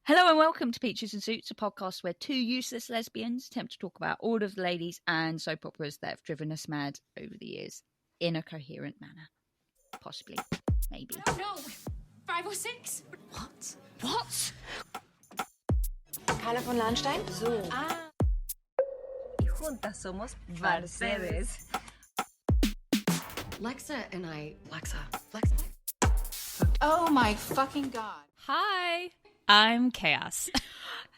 Hello and welcome to Peaches and Suits, a podcast where two useless lesbians attempt to talk about all of the ladies and soap operas that have driven us mad over the years in a coherent manner. Possibly. Maybe. No! 506? What? What? Carla von Lahnstein? So. Ah. Y juntas somos Mercedes. Lexa and I... Lexa. Oh my fucking god. Hi, I'm Chaos.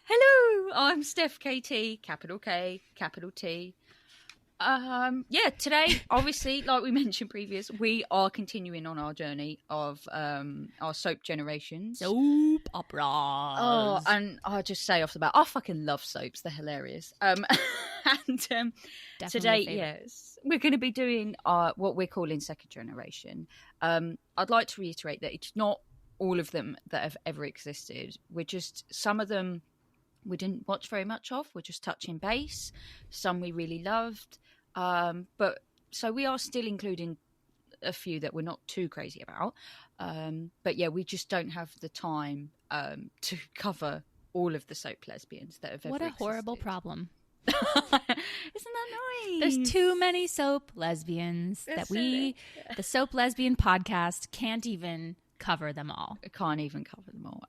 Hello, I'm Steph KT, capital K, capital T. Today, obviously, like we mentioned previous, we are continuing on our journey of our soap generations. Soap operas. Oh, and I'll just say off the bat, I fucking love soaps. They're hilarious. Today, yes, we're going to be doing what we're calling second generation. I'd like to reiterate that it's not all of them that have ever existed. We're just, some of them we didn't watch very much of. We're just touching base. Some we really loved. But so we are still including a few that we're not too crazy about. But yeah, we just don't have the time to cover all of the soap lesbians that have ever existed. What a horrible problem. Isn't that nice? There's too many soap lesbians that we, the Soap Lesbian Podcast, can't even cover them all. I can't even cover them all.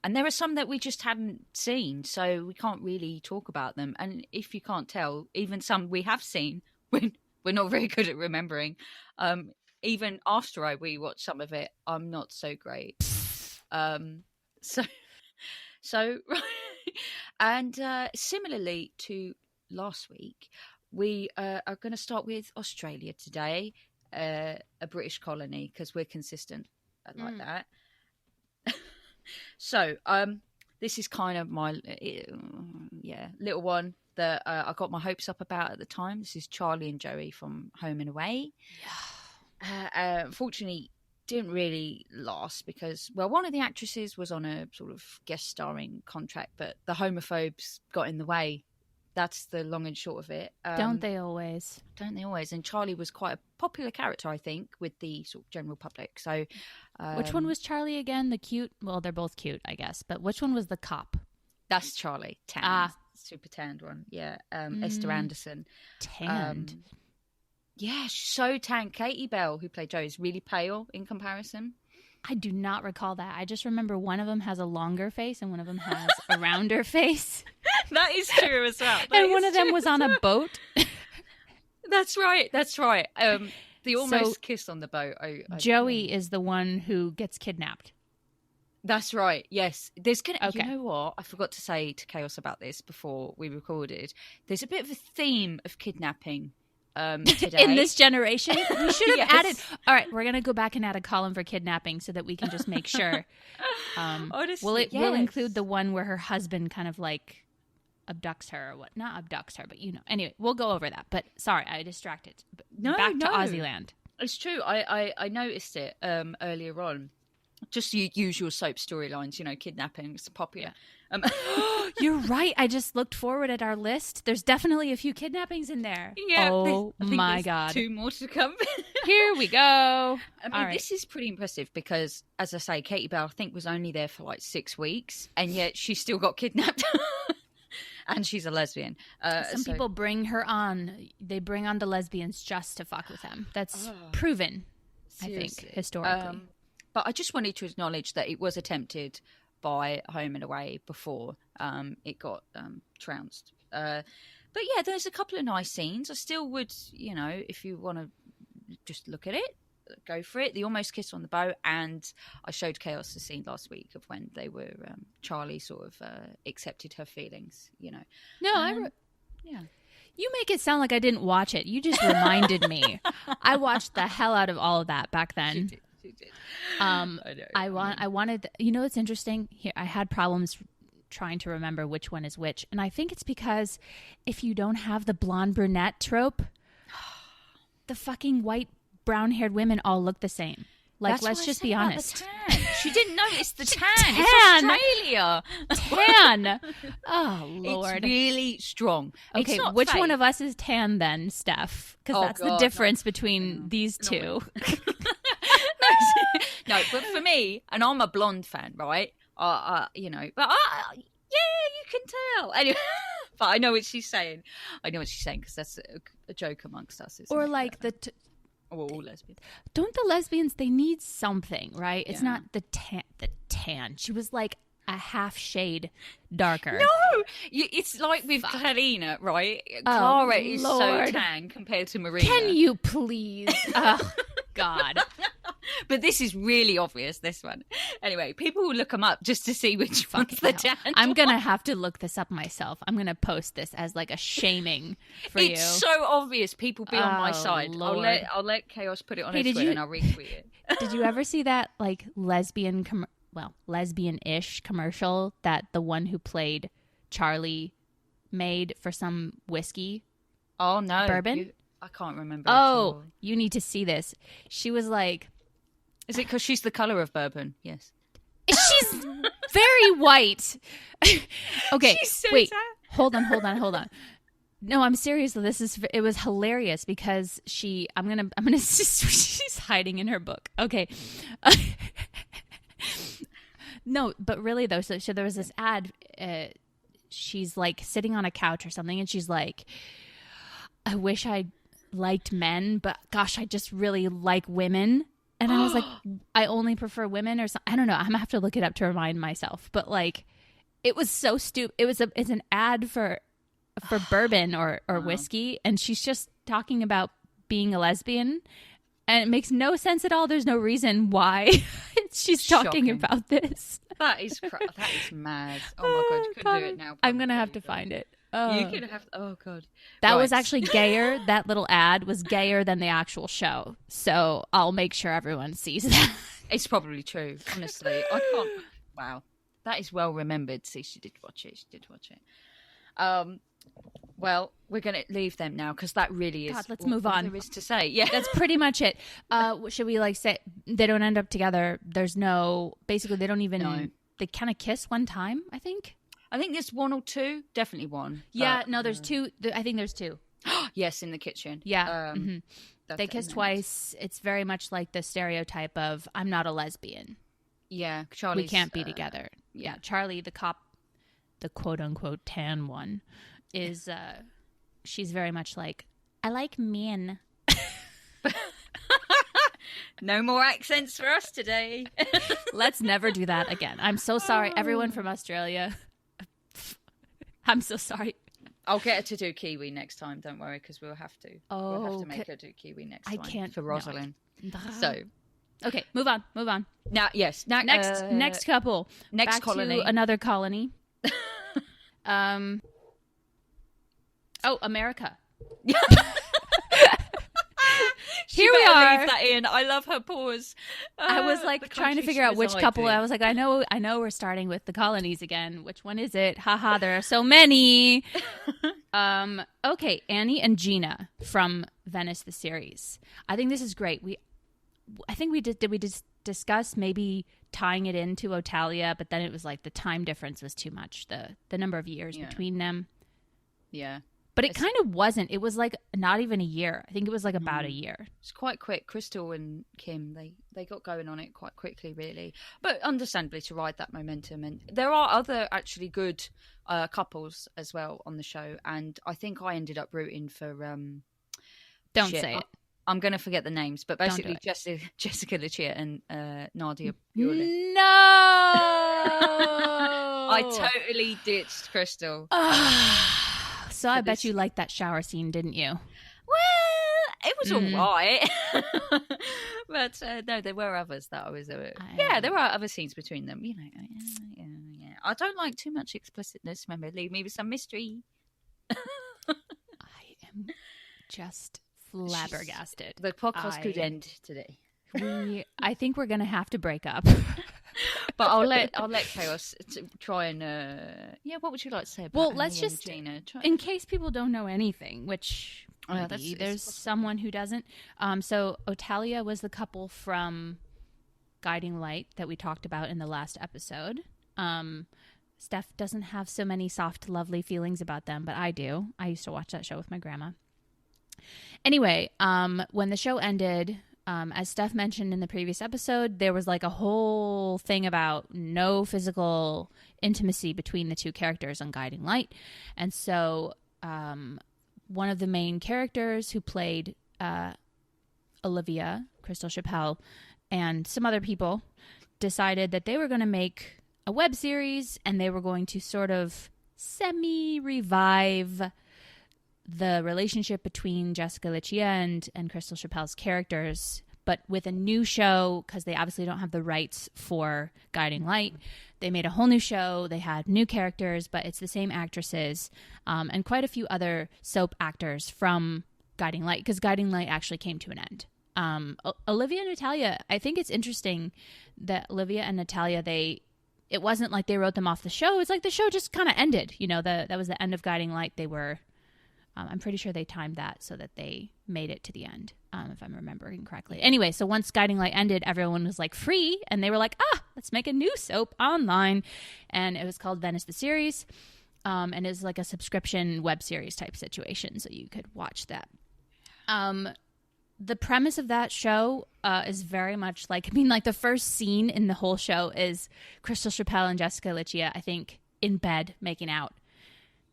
And there are some that we just haven't seen, so we can't really talk about them. And if you can't tell, even some we have seen, we're not very good at remembering. Even after I rewatched some of it, I'm not so great. So and similarly to last week, we are going to start with Australia today, a British colony, because we're consistent. I like that. So, this is kind of my little one that I got my hopes up about at the time. This is Charlie and Joey from Home and Away. Yeah. Unfortunately, didn't really last because, well, one of the actresses was on a sort of guest starring contract, but the homophobes got in the way. That's the long and short of it. Don't they always? Don't they always? And Charlie was quite a popular character, I think, with the sort of general public. So, which one was Charlie again? The cute? Well, they're both cute, I guess. But which one was the cop? That's Charlie. Tanned. Super tanned one. Yeah. Esther Anderson. Tanned. Yeah, she's so tanned. Katie Bell, who played Joe, is really pale in comparison. I do not recall that. I just remember one of them has a longer face and one of them has a rounder face. That is true as well. And one of them was on a boat. That's right. The almost kiss on the boat. Joey is the one who gets kidnapped. That's right. Yes. There's Okay. You know what? I forgot to say to Chaos about this before we recorded. There's a bit of a theme of kidnapping today. In this generation. We should have Yes. added. All right, we're going to go back and add a column for kidnapping so that we can just make sure. Honestly, we'll include the one where her husband kind of like abducts her or what? Not abducts her, but you know. Anyway, we'll go over that. But sorry, I distracted. Back to Aussieland. It's true. I noticed it earlier on. Just the usual soap storylines, you know, kidnapping is popular. Yeah. You're right. I just looked forward at our list. There's definitely a few kidnappings in there. Yeah. Oh I think my there's God. 2 more to come. Here we go. I mean, All right. This is pretty impressive because, as I say, Katie Bell, I think, was only there for like 6 weeks, and yet she still got kidnapped. And she's a lesbian. Some people bring her on. They bring on the lesbians just to fuck with them. That's proven, seriously. I think, historically. But I just wanted to acknowledge that it was attempted by Home and Away before it got trounced. But yeah, there's a couple of nice scenes. I still would, you know, if you want to just look at it, go for it. The almost kiss on the boat, and I showed Chaos the scene last week of when they were Charlie sort of accepted her feelings, you know. No, yeah. You make it sound like I didn't watch it. You just reminded me. I watched the hell out of all of that back then. She did. I wanted. You know, what's interesting here. I had problems trying to remember which one is which, and I think it's because if you don't have the blonde brunette trope, the fucking white brown-haired women all look the same. Like, That's let's what I just said be about honest. the tan. She didn't notice the tan. Tan. It's Australia. Tan. Oh, Lord. It's really strong. Okay, It's not which fake. one of us is tan then, Steph? Because that's the God, difference between these two. No, but for me, and I'm a blonde fan, right? you know, but yeah, you can tell. Anyway, but I know what she's saying. I know what she's saying because that's a joke amongst us. Isn't Or it? like all lesbians. Don't the lesbians? They need something, right? It's Yeah. not the tan. The tan. She was like a half shade darker. No, it's like with Clarina, right? Clara is so Lord. tan compared to Marina. Can you please? Oh, God. But this is really obvious, this one. Anyway, people will look them up just to see which one's the tan. I'm going to have to look this up myself. I'm going to post this as like a shaming for you. It's so obvious. People be on my Oh, side. Lord. I'll let Chaos put it on Hey, his did Twitter you- and I'll retweet it. Did you ever see that like lesbian-ish commercial that the one who played Charlie made for some whiskey? Oh, no. Bourbon? I can't remember. at all. You need to see this. She was like, Is it because she's the colour of bourbon? Yes. she's very white. Okay, She's so wait. sad. Hold on. No, I'm serious. It was hilarious because she's hiding in her book. Okay. No, but really though, so there was this ad. She's like sitting on a couch or something, and she's like, "I wish I liked men, but gosh, I just really like women." And I was like, "I only prefer women," or something. I don't know. I'm gonna have to look it up to remind myself. But like, it was so stupid. It's an ad for bourbon or whiskey, and she's just talking about being a lesbian. And it makes no sense at all. There's no reason why she's talking Shocking. about this. That is mad. Oh my God, you couldn't do it now. I'm going to have probably, to find it. You could have. Oh God. That was Right. actually gayer. That little ad was gayer than the actual show. So I'll make sure everyone sees that. It's probably true. Honestly, I can't. Wow, that is well remembered. See, she did watch it. Well, we're going to leave them now because that really is. God, let's all move on. There is to say. Yeah, That's pretty much it. Should we like say they don't end up together? There's no, basically they don't even, No. they kind of kiss one time, I think. I think there's one or two. Definitely one. Yeah, but- no, there's two. I think there's two. Yes, in the kitchen. Yeah. Mhm. That's They it, kiss and then twice. It's very much like the stereotype of I'm not a lesbian. Yeah, Charlie. We can't be together. Yeah. Charlie, the cop, the quote unquote tan one, is she's very much like, I like men. No more accents for us today. Let's never do that again. I'm so sorry, everyone from Australia. I'm so sorry. I'll get her to do Kiwi next time. Don't worry, because we'll have to. We'll have to make her do Kiwi next time. I can't for no. Rosalind. So Okay, move on. now, yes, Next couple. next Back colony. to another colony. America. Here we better are. Leave that in. I love her pause. I was like the trying to country figure she out which couple. resides in. I was like, I know we're starting with the colonies again. Which one is it? Haha, there are so many. Okay, Annie and Gina from Venice the series. I think this is great. I think we did we just discuss maybe tying it into Otalia, but then it was like the time difference was too much. The number of years between them. Yeah. But it kind of wasn't. It was like not even a year. I think it was like about a year. It's quite quick. Crystal and Kim, they got going on it quite quickly, really. But understandably to ride that momentum. And there are other actually good couples as well on the show. And I think I ended up rooting for... Don't say it. I'm going to forget the names. But Don't do basically Jessica Lucia and Nadia Purely. No! I totally ditched Crystal. So I bet you liked that shower scene, didn't you? Well, it was all right. But no, there were others that I was... yeah, there are other scenes between them. You know, yeah. I don't like too much explicitness. Remember, leave me with some mystery. I am just flabbergasted. The podcast could end today. I think we're going to have to break up. But I'll let Chaos try and what would you like to say about let's Annie and just Gina? in case people don't know anything, which Yeah, maybe it's there's possible. someone who doesn't. So Otalia was the couple from Guiding Light that we talked about in the last episode. Steph doesn't have so many soft, lovely feelings about them, but I do. I used to watch that show with my grandma. Anyway, when the show ended, as Steph mentioned in the previous episode, there was like a whole thing about no physical intimacy between the two characters on Guiding Light. And so one of the main characters who played Olivia, Crystal Chappelle, and some other people decided that they were going to make a web series, and they were going to sort of semi-revive the relationship between Jessica Lucia and Crystal Chappelle's characters, but with a new show, because they obviously don't have the rights for Guiding Light. They made a whole new show. They had new characters, but it's the same actresses, and quite a few other soap actors from Guiding Light, because Guiding Light actually came to an end. Olivia and Natalia, I think it's interesting that Olivia and Natalia, it wasn't like they wrote them off the show. It's like the show just kind of ended. You know, that was the end of Guiding Light. They were, I'm pretty sure they timed that so that they made it to the end, if I'm remembering correctly. Anyway, so once Guiding Light ended, everyone was like free, and they were like, let's make a new soap online. And it was called Venice the Series. And it's like a subscription web series type situation, so you could watch that. The premise of that show is very much like, the first scene in the whole show is Crystal Chappelle and Jessica Lucia, I think, in bed making out.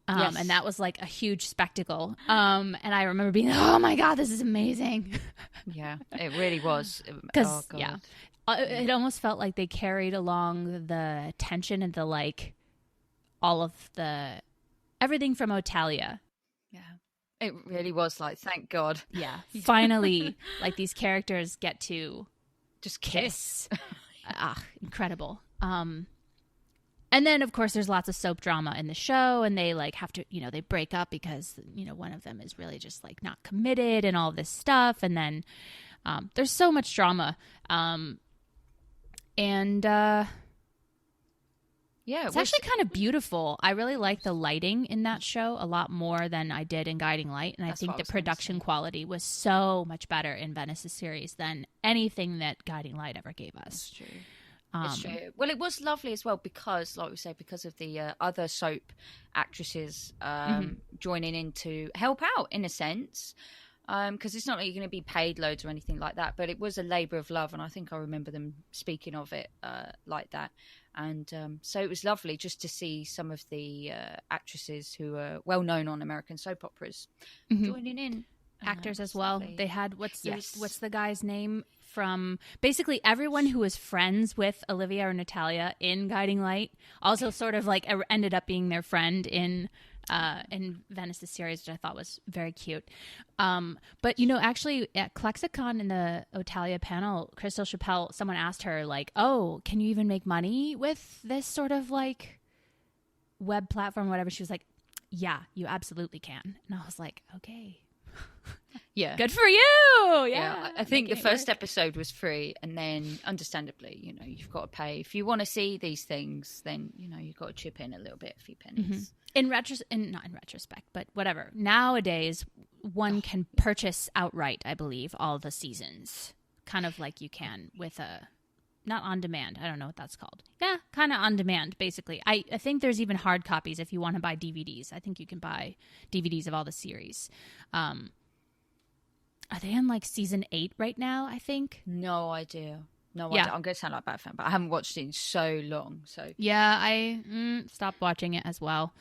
Yes. And that was like a huge spectacle. And I remember being, oh my God, this is amazing. Yeah, it really was. Because, it almost felt like they carried along the tension and the, like, all of everything from Otalia. Yeah. It really was like, thank God. Yeah. Finally, like, these characters get to just kiss. Incredible. And then, of course, there's lots of soap drama in the show, and they, like, have to, they break up because, one of them is really just, like, not committed and all this stuff. And then there's so much drama. Yeah, it's actually kind of beautiful. I really like the lighting in that show a lot more than I did in Guiding Light. And I think the production quality was so much better in Venice's series than anything that Guiding Light ever gave us. That's true. It's true. Well, it was lovely as well because, like we say, because of the other soap actresses joining in to help out in a sense. Because it's not like you're going to be paid loads or anything like that, but it was a labour of love, and I think I remember them speaking of it like that. And so it was lovely just to see some of the actresses who are well known on American soap operas joining in. Actors as well. Lovely. They had what's the guy's name from basically everyone who was friends with Olivia or Natalia in Guiding Light also sort of like ended up being their friend in Venice the Series, which I thought was very cute. But actually at Klexicon in the Otalia panel, Crystal Chappelle, someone asked her like, "Oh, can you even make money with this sort of like web platform, whatever?" She was like, "Yeah, you absolutely can." And I was like, "Okay." Yeah, good for you. Yeah, I think the first episode was free, and then understandably, you've got to pay if you want to see these things. Then you've got to chip in a little bit, a few pennies. Not in retrospect, but whatever. Nowadays, one can purchase outright, I believe, all the seasons, kind of like you can with not on demand. I don't know what that's called. Yeah, kind of on demand, basically. I think there's even hard copies if you want to buy DVDs. I think you can buy DVDs of all the series. Are they in like season 8 right now, I think? No idea. I'm going to sound like a bad fan, but I haven't watched it in so long. So yeah, I stopped watching it as well.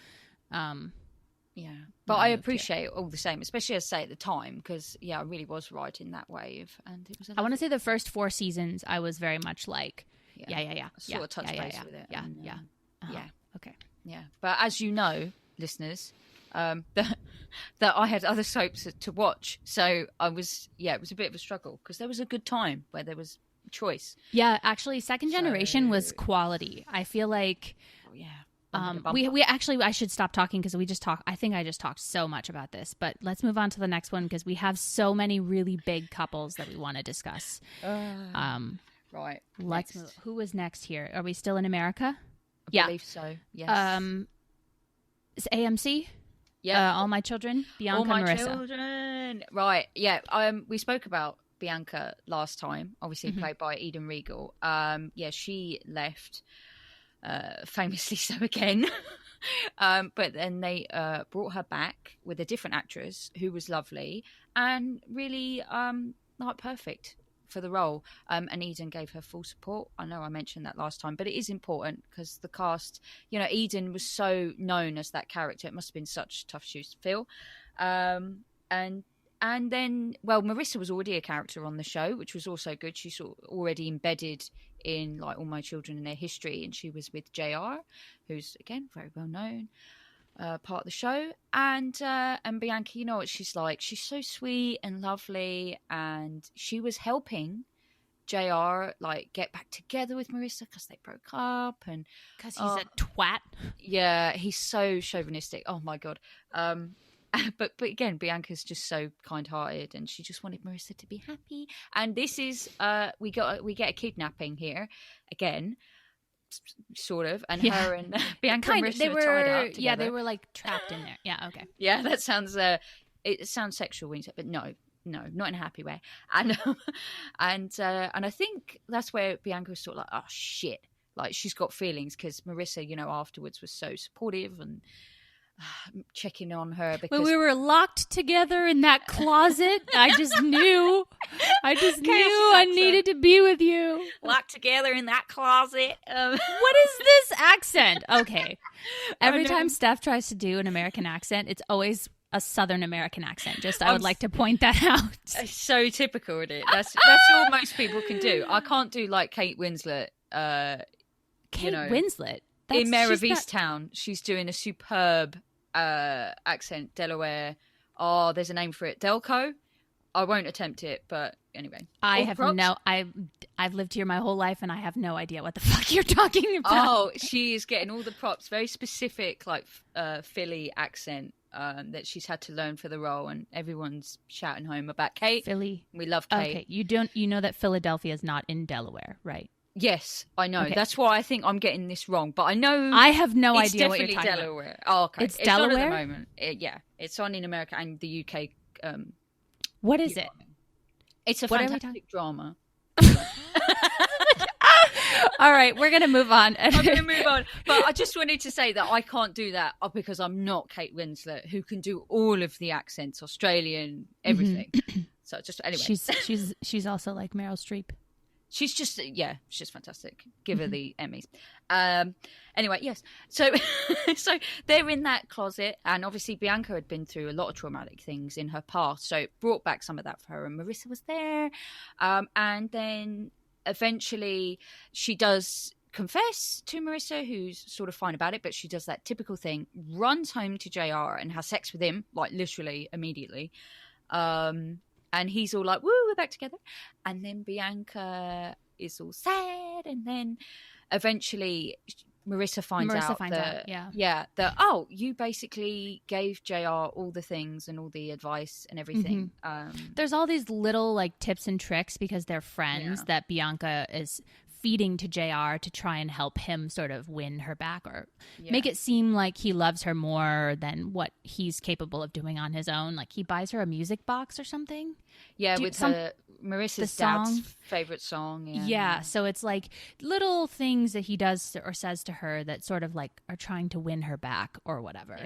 Yeah, but I appreciate it all the same, especially as I say at the time, because I really was riding that wave, and it was. I want to say the first 4 seasons, I was very much like, sort of touch base with it. Yeah. Okay. Yeah, but as you know, listeners, that I had other soaps to watch, so I was it was a bit of a struggle because there was a good time where there was choice. Yeah, actually, Second Generation was quality. I feel like. Oh, yeah. We actually, I should stop talking because I think I just talked so much about this, but let's move on to the next one because we have so many really big couples that we want to discuss. Right. Let's move. Who was next here? Are we still in America? I believe so. Yes. Is AMC? Yeah. All My Children? Bianca All My Marissa. Children. Right. Yeah. We spoke about Bianca last time, obviously played by Eden Regal. She left. Famously so again. But then they brought her back with a different actress who was lovely and really not perfect for the role, and Eden gave her full support. I know I mentioned that last time, but it is important because the cast, Eden was so known as that character. It must have been such tough shoes to fill. And then, well, Marissa was already a character on the show, which was also good. She's already embedded in like All My Children and their history, and she was with JR, who's again very well known, part of the show. And Bianca, you know what she's like. She's so sweet and lovely, and she was helping JR like get back together with Marissa because they broke up, and because he's a twat. Yeah, he's so chauvinistic. Oh my god. But again, Bianca's just so kind-hearted, and she just wanted Marissa to be happy. And this is we get a kidnapping here again, sort of, and her and Bianca and Marissa were tied up together. Yeah, they were like trapped in there. Yeah, okay. Yeah, that sounds it sounds sexual when you say, but no, not in a happy way. And and I think that's where Bianca was sort of like, oh shit, like she's got feelings because Marissa, afterwards was so supportive and checking on her because when we were locked together in that closet, I just knew I needed to be with you. Locked together in that closet. What is this accent? Okay, every time Steph tries to do an American accent, it's always a Southern American accent. I would like to point that out. It's so typical, isn't it? That's all most people can do. I can't do like Kate Winslet. Winslet in Mayor of Easttown, she's doing a superb accent, Delaware. Oh, there's a name for it, Delco. I won't attempt it, but anyway. I've lived here my whole life, and I have no idea what the fuck you're talking about. Oh, she is getting all the props. Very specific, like Philly accent that she's had to learn for the role, and everyone's shouting home about Kate. Philly, we love Kate. Okay, you know that Philadelphia is not in Delaware, right? Yes, I know. Okay. That's why I think I'm getting this wrong, but I know I have no idea what you're talking Delaware. about. Oh, okay. It's Delaware on at the moment. It's on in America and the UK. What is it? It's a fantastic drama. All right, we're going to move on. I'm going to move on. But I just wanted to say that I can't do that because I'm not Kate Winslet, who can do all of the accents, Australian, everything. Mm-hmm. So just anyway. She's also like Meryl Streep. She's just, she's fantastic. Give her the Emmys. Anyway, yes. So they're in that closet, and obviously Bianca had been through a lot of traumatic things in her past, so it brought back some of that for her, and Marissa was there. And then eventually she does confess to Marissa, who's sort of fine about it, but she does that typical thing, runs home to JR and has sex with him, like literally immediately. And he's all like, woo, we're back together. And then Bianca is all sad. And then eventually Marissa finds out that, you basically gave JR all the things and all the advice and everything. Mm-hmm. There's all these little like tips and tricks because they're friends that Bianca is feeding to JR to try and help him sort of win her back or make it seem like he loves her more than what he's capable of doing on his own. Like he buys her a music box or something. Yeah, her Marissa's dad's favorite song. Yeah, so it's like little things that he does or says to her that sort of like are trying to win her back or whatever.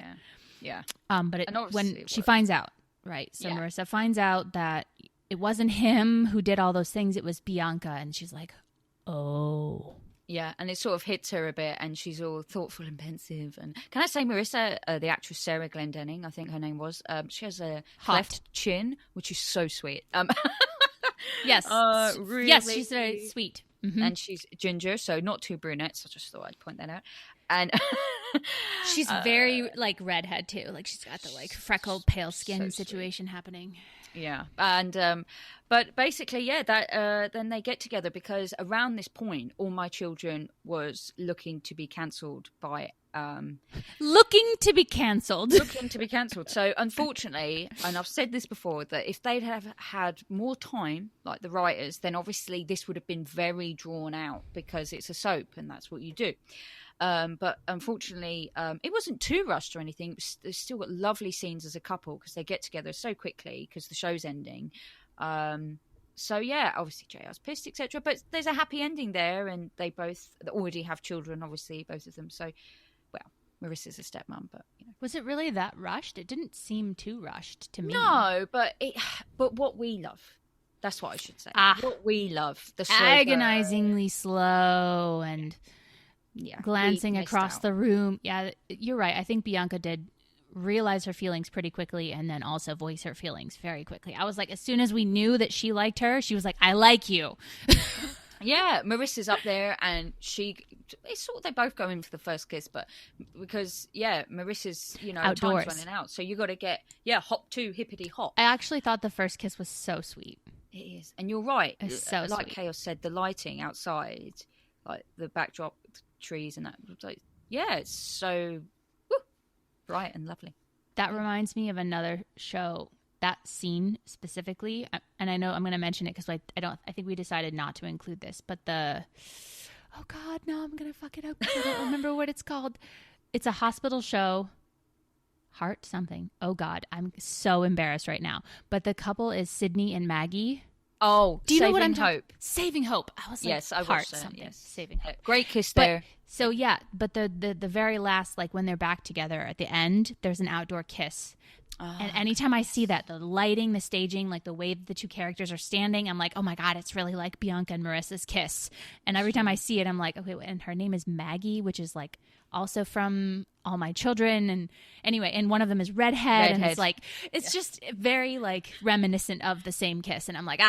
Yeah. But when she finds out, right? So Marissa finds out that it wasn't him who did all those things. It was Bianca, and she's like, oh. Yeah, and it sort of hits her a bit, and she's all thoughtful and pensive. And can I say, Marissa, the actress Sarah Glendenning, I think her name was, she has a cleft chin, which is so sweet. Yes. Really, yes, she's very sweet. Mm-hmm. And she's ginger, so not too brunette, so I just thought I'd point that out. And she's very, like, redhead, too. Like, she's got the, like, freckled, pale skin situation happening. Yeah, and but basically, that then they get together because around this point, All My Children was looking to be cancelled by looking to be cancelled. So unfortunately, and I've said this before, that if they'd have had more time, like the writers, then obviously this would have been very drawn out because it's a soap and that's what you do. But unfortunately, it wasn't too rushed or anything. They've still got lovely scenes as a couple because they get together so quickly because the show's ending. So yeah, obviously JR's pissed, etc. But there's a happy ending there, and they both already have children, obviously, both of them. So, well, Marissa's a stepmom, but was it really that rushed? It didn't seem too rushed to me. No, but what we love. That's what I should say. Ah. What we love. The slow Agonizingly slow and glancing we missed across out. the room. Yeah, you're right. I think Bianca did realize her feelings pretty quickly and then also voice her feelings very quickly. I was like, as soon as we knew that she liked her, she was like, I like you. Yeah, Marissa's up there, and it's sort of, they both go in for the first kiss, but because Marissa's Outdoors. time's running out, so you got to get hop to hippity hop. I actually thought the first kiss was so sweet. It is, and you're right. It's so like sweet. Chaos said, the lighting outside, like the backdrop, trees, and that, like, it's so bright and lovely. That reminds me of another show. That scene specifically, and I know I'm going to mention it because I think we decided not to include this, but I'm going to fuck it up. I don't remember what it's called. It's a hospital show. Heart something. Oh God, I'm so embarrassed right now. But the couple is Sydney and Maggie. Oh, do you know what I'm Saving Hope? Saving Hope. I was like, yes, I Heart watched that. something. Yes. Saving Hope. Great kiss But, there. So but the very last, like when they're back together at the end, there's an outdoor kiss. And anytime I see that, the lighting, the staging, like the way that the two characters are standing, I'm like, oh my God, it's really like Bianca and Marissa's kiss. And every time I see it, I'm like, okay, and her name is Maggie, which is like also from All My Children. And anyway, and one of them is redhead. And it's like, it's just very like reminiscent of the same kiss. And I'm like,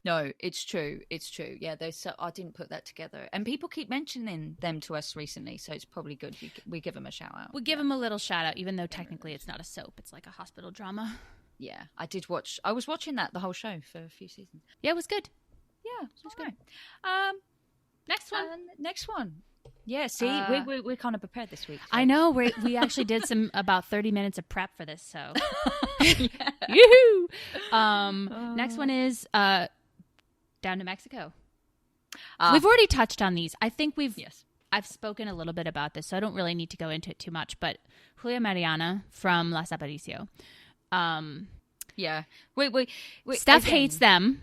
No, it's true. It's true. Yeah, I didn't put that together. And people keep mentioning them to us recently, so it's probably good we give them a shout out. We give them a little shout out, even though technically it's not a soap. It's like a hospital drama. Yeah, I was watching the whole show for a few seasons. Yeah, it was good. Yeah, it was good. Next one. Yeah, see, we're kind of prepared this week. I know. We actually did about 30 minutes of prep for this, so. Yoo-hoo! Next one is down to Mexico. We've already touched on these. I think I've spoken a little bit about this, so I don't really need to go into it too much, but Julia Mariana from Las Aparicio. Yeah. Steph hates them.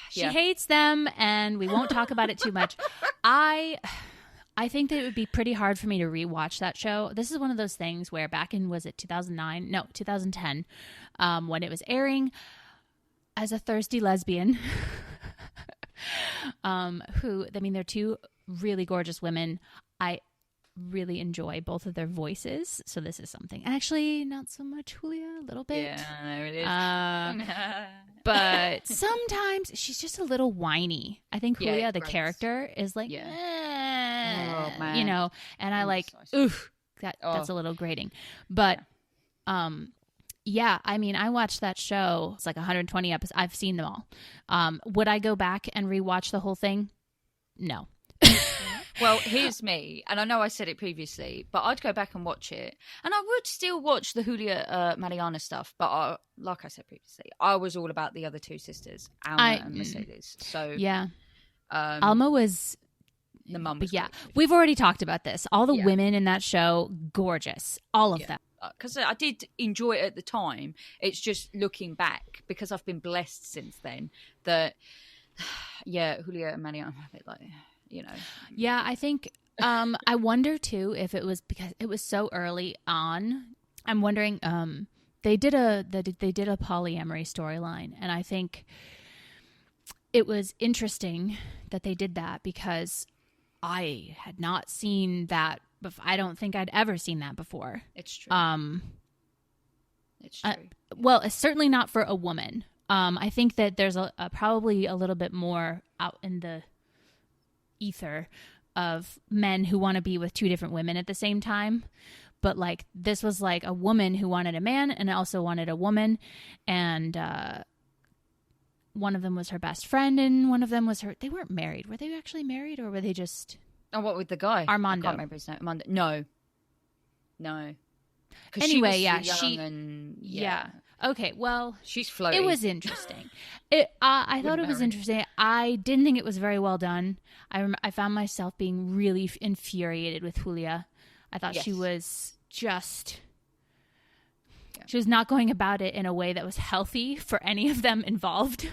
She Yeah. hates them, and we won't talk about it too much. I think that it would be pretty hard for me to rewatch that show. This is one of those things where back in, was it 2009? No, 2010, when it was airing, as a thirsty lesbian, they're two really gorgeous women. I really enjoy both of their voices, so this is something. Actually, not so much Julia, a little bit. Yeah, there it is. But sometimes she's just a little whiny. I think Julia, the gross. character, is like, Oh, man. and I like, so oof, that's a little grating. But, I mean, I watched that show. It's like 120 episodes. I've seen them all. Would I go back and rewatch the whole thing? No. Well, here's me, and I know I said it previously, but I'd go back and watch it, and I would still watch the Julia Mariana stuff, but like I said previously, I was all about the other two sisters, Alma and Mercedes. So yeah, Alma was the mum. But yeah, we've already talked about this. All the women in that show, gorgeous, all of them. Because I did enjoy it at the time. It's just looking back, because I've been blessed since then, that Julia and Mariana, a bit like. Yeah, I think I wonder too if it was because it was so early on. I'm wondering they did a polyamory storyline, and I think it was interesting that they did that because I had not seen that I don't think I'd ever seen that before. It's true. It's true. Well, it's certainly not for a woman. I think that there's probably a little bit more out in the ether of men who want to be with two different women at the same time, but like this was like a woman who wanted a man and also wanted a woman, and one of them was her best friend and one of them was they weren't married. Were they actually married, or were they just what with the guy Armando? I can't remember his name. Armando. No. Anyway, yeah. Okay, well, she's floaty. It was interesting. I thought it was interesting. I didn't think it was very well done. I found myself being really infuriated with Julia. I thought she was just... She was not going about it in a way that was healthy for any of them involved.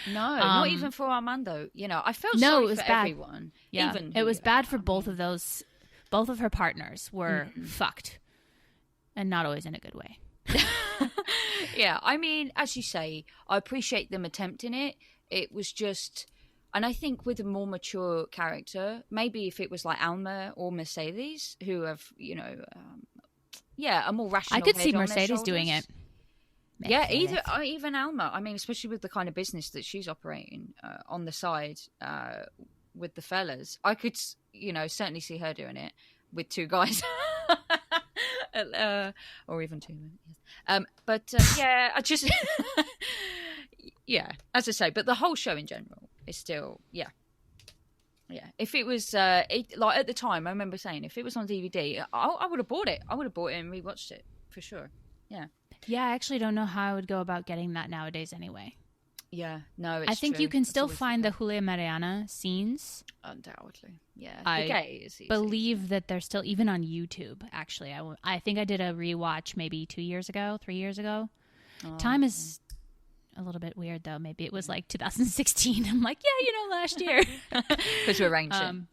No, not even for Armando. I felt it sorry was for bad. everyone. Yeah, Even it was bad for both of those. Both of her partners were fucked, and not always in a good way. Yeah, I mean, as you say, I appreciate them attempting it. It was just, and I think with a more mature character, maybe if it was like Alma or Mercedes, who have, a more rational. I could head see on their Mercedes doing it. shoulders. Yeah, even Alma. I mean, especially with the kind of business that she's operating on the side with the fellas, I could, certainly see her doing it with two guys. Or even two women. Yes. I just as I say, but the whole show in general is still if it was like at the time, I remember saying if it was on DVD, I would have bought it. I would have bought it and rewatched it for sure. I actually don't know how I would go about getting that nowadays anyway. It's I think true. you can It's still always find the Julia Mariana scenes. Undoubtedly. I believe that they're still even on YouTube. Actually, I think I did a rewatch maybe 3 years ago. Time is a little bit weird though. Maybe it was like 2016. I'm like, last year because we're ancient.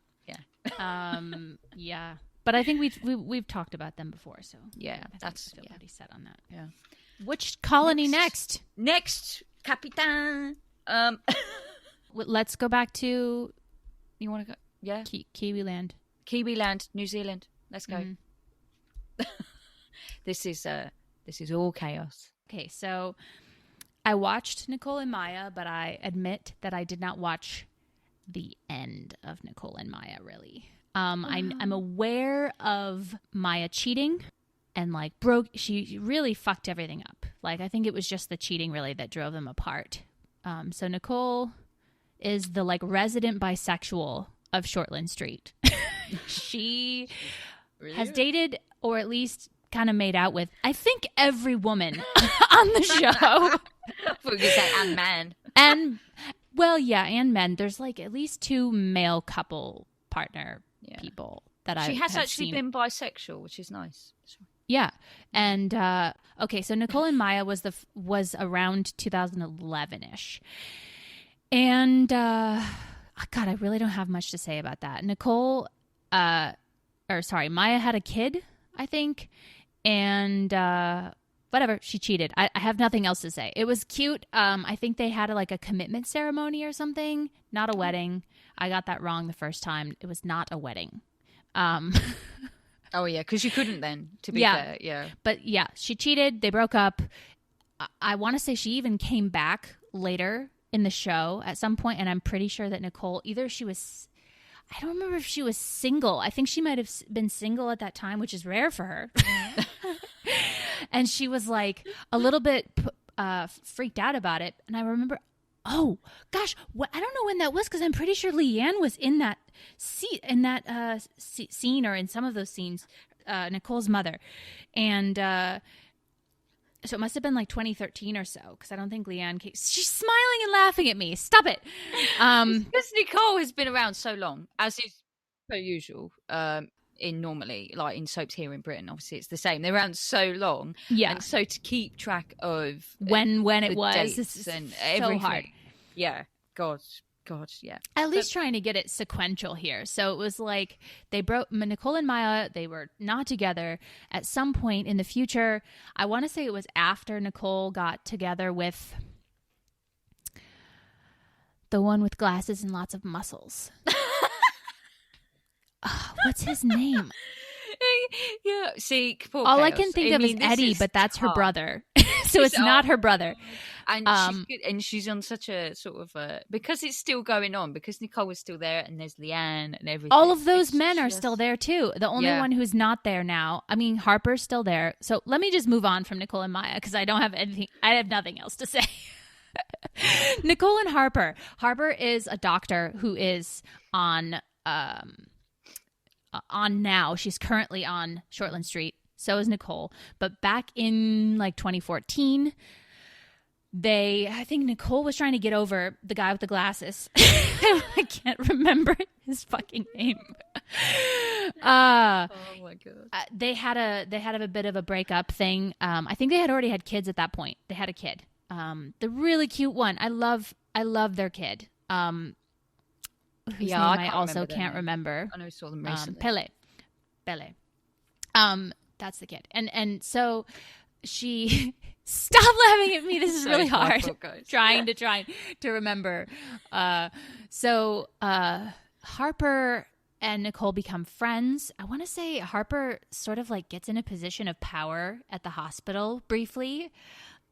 But I think we've talked about them before, so that's pretty set on that. Which colony next? Next, Capitan. Let's go back to. You want to go? Yeah, Kiwi Land, New Zealand. Let's go. This is all chaos. Okay, so I watched Nicole and Maya, but I admit that I did not watch the end of Nicole and Maya. Really, I'm aware of Maya cheating. And she really fucked everything up. Like, I think it was just the cheating really that drove them apart. So Nicole is the resident bisexual of Shortland Street. She has dated, or at least kind of made out with, I think every woman on the show. And man. And men. There's at least 2 male couple partner people that She has actually been bisexual, which is nice. Yeah. And okay, so Nicole and Maya was around 2011-ish. And God, I really don't have much to say about that. Maya had a kid, I think, and whatever, she cheated. I have nothing else to say. It was cute. I think they had a commitment ceremony or something, not a wedding. I got that wrong the first time. It was not a wedding. Oh, yeah, because you couldn't then, to be fair. Yeah. But, she cheated. They broke up. I want to say she even came back later in the show at some point, and I'm pretty sure that Nicole, I don't remember if she was single. I think she might have been single at that time, which is rare for her. And she was, a little bit freaked out about it. And I remember, oh, gosh, I don't know when that was, because I'm pretty sure Leanne was in that scene or in some of those scenes, Nicole's mother. And so it must have been 2013 or so, because I don't think Leanne came. She's smiling and laughing at me. Stop it. Because Nicole has been around so long, as is per usual, in normally, in soaps here in Britain, obviously it's the same. They're around so long. Yeah. And so to keep track of when it was and so everything. Hard. Yeah. God, yeah. At least trying to get it sequential here. So it was they broke, Nicole and Maya, they were not together at some point in the future. I want to say it was after Nicole got together with the one with glasses and lots of muscles. What's his name? Yeah, see, all I can think of is Eddie, but that's her brother. So it's not her brother. And she's good, and she's on such a sort of because it's still going on, because Nicole was still there, and there's Leanne and everything. All of those men are still there too. The only one who's not there now, I mean, Harper's still there. So let me just move on from Nicole and Maya, because I don't have anything. I have nothing else to say. Nicole and Harper. Harper is a doctor who is on now. She's currently on Shortland Street. So is Nicole. But back in 2014, I think Nicole was trying to get over the guy with the glasses. I can't remember his fucking name. Oh my god. They had a bit of a breakup thing. I think they had already had kids at that point. They had a kid. The really cute one. I love their kid. Whose name I also can't remember. I know I saw them recently. Pele. That's the kid. And so she Stop laughing at me. This is really hard. Guys. Trying to remember. So Harper and Nicole become friends. I want to say Harper sort of like gets in a position of power at the hospital briefly.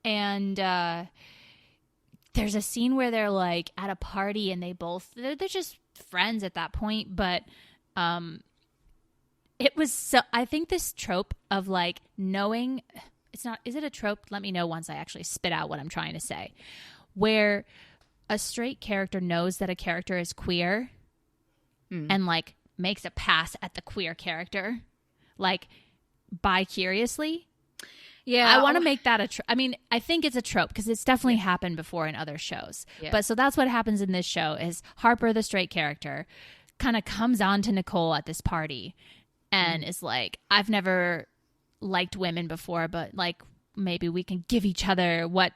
And there's a scene where they're like at a party and they're just friends at that point. But it was so, I think this trope of like knowing, is it a trope? Let me know once I actually spit out what I'm trying to say. Where a straight character knows that a character is queer and like makes a pass at the queer character, like bi-curiously. Yeah. I want to make that I mean, I think it's a trope because it's definitely happened before in other shows. Yeah. But so that's what happens in this show is Harper, the straight character, kind of comes on to Nicole at this party and is like, I've never liked women before, but like maybe we can give each other what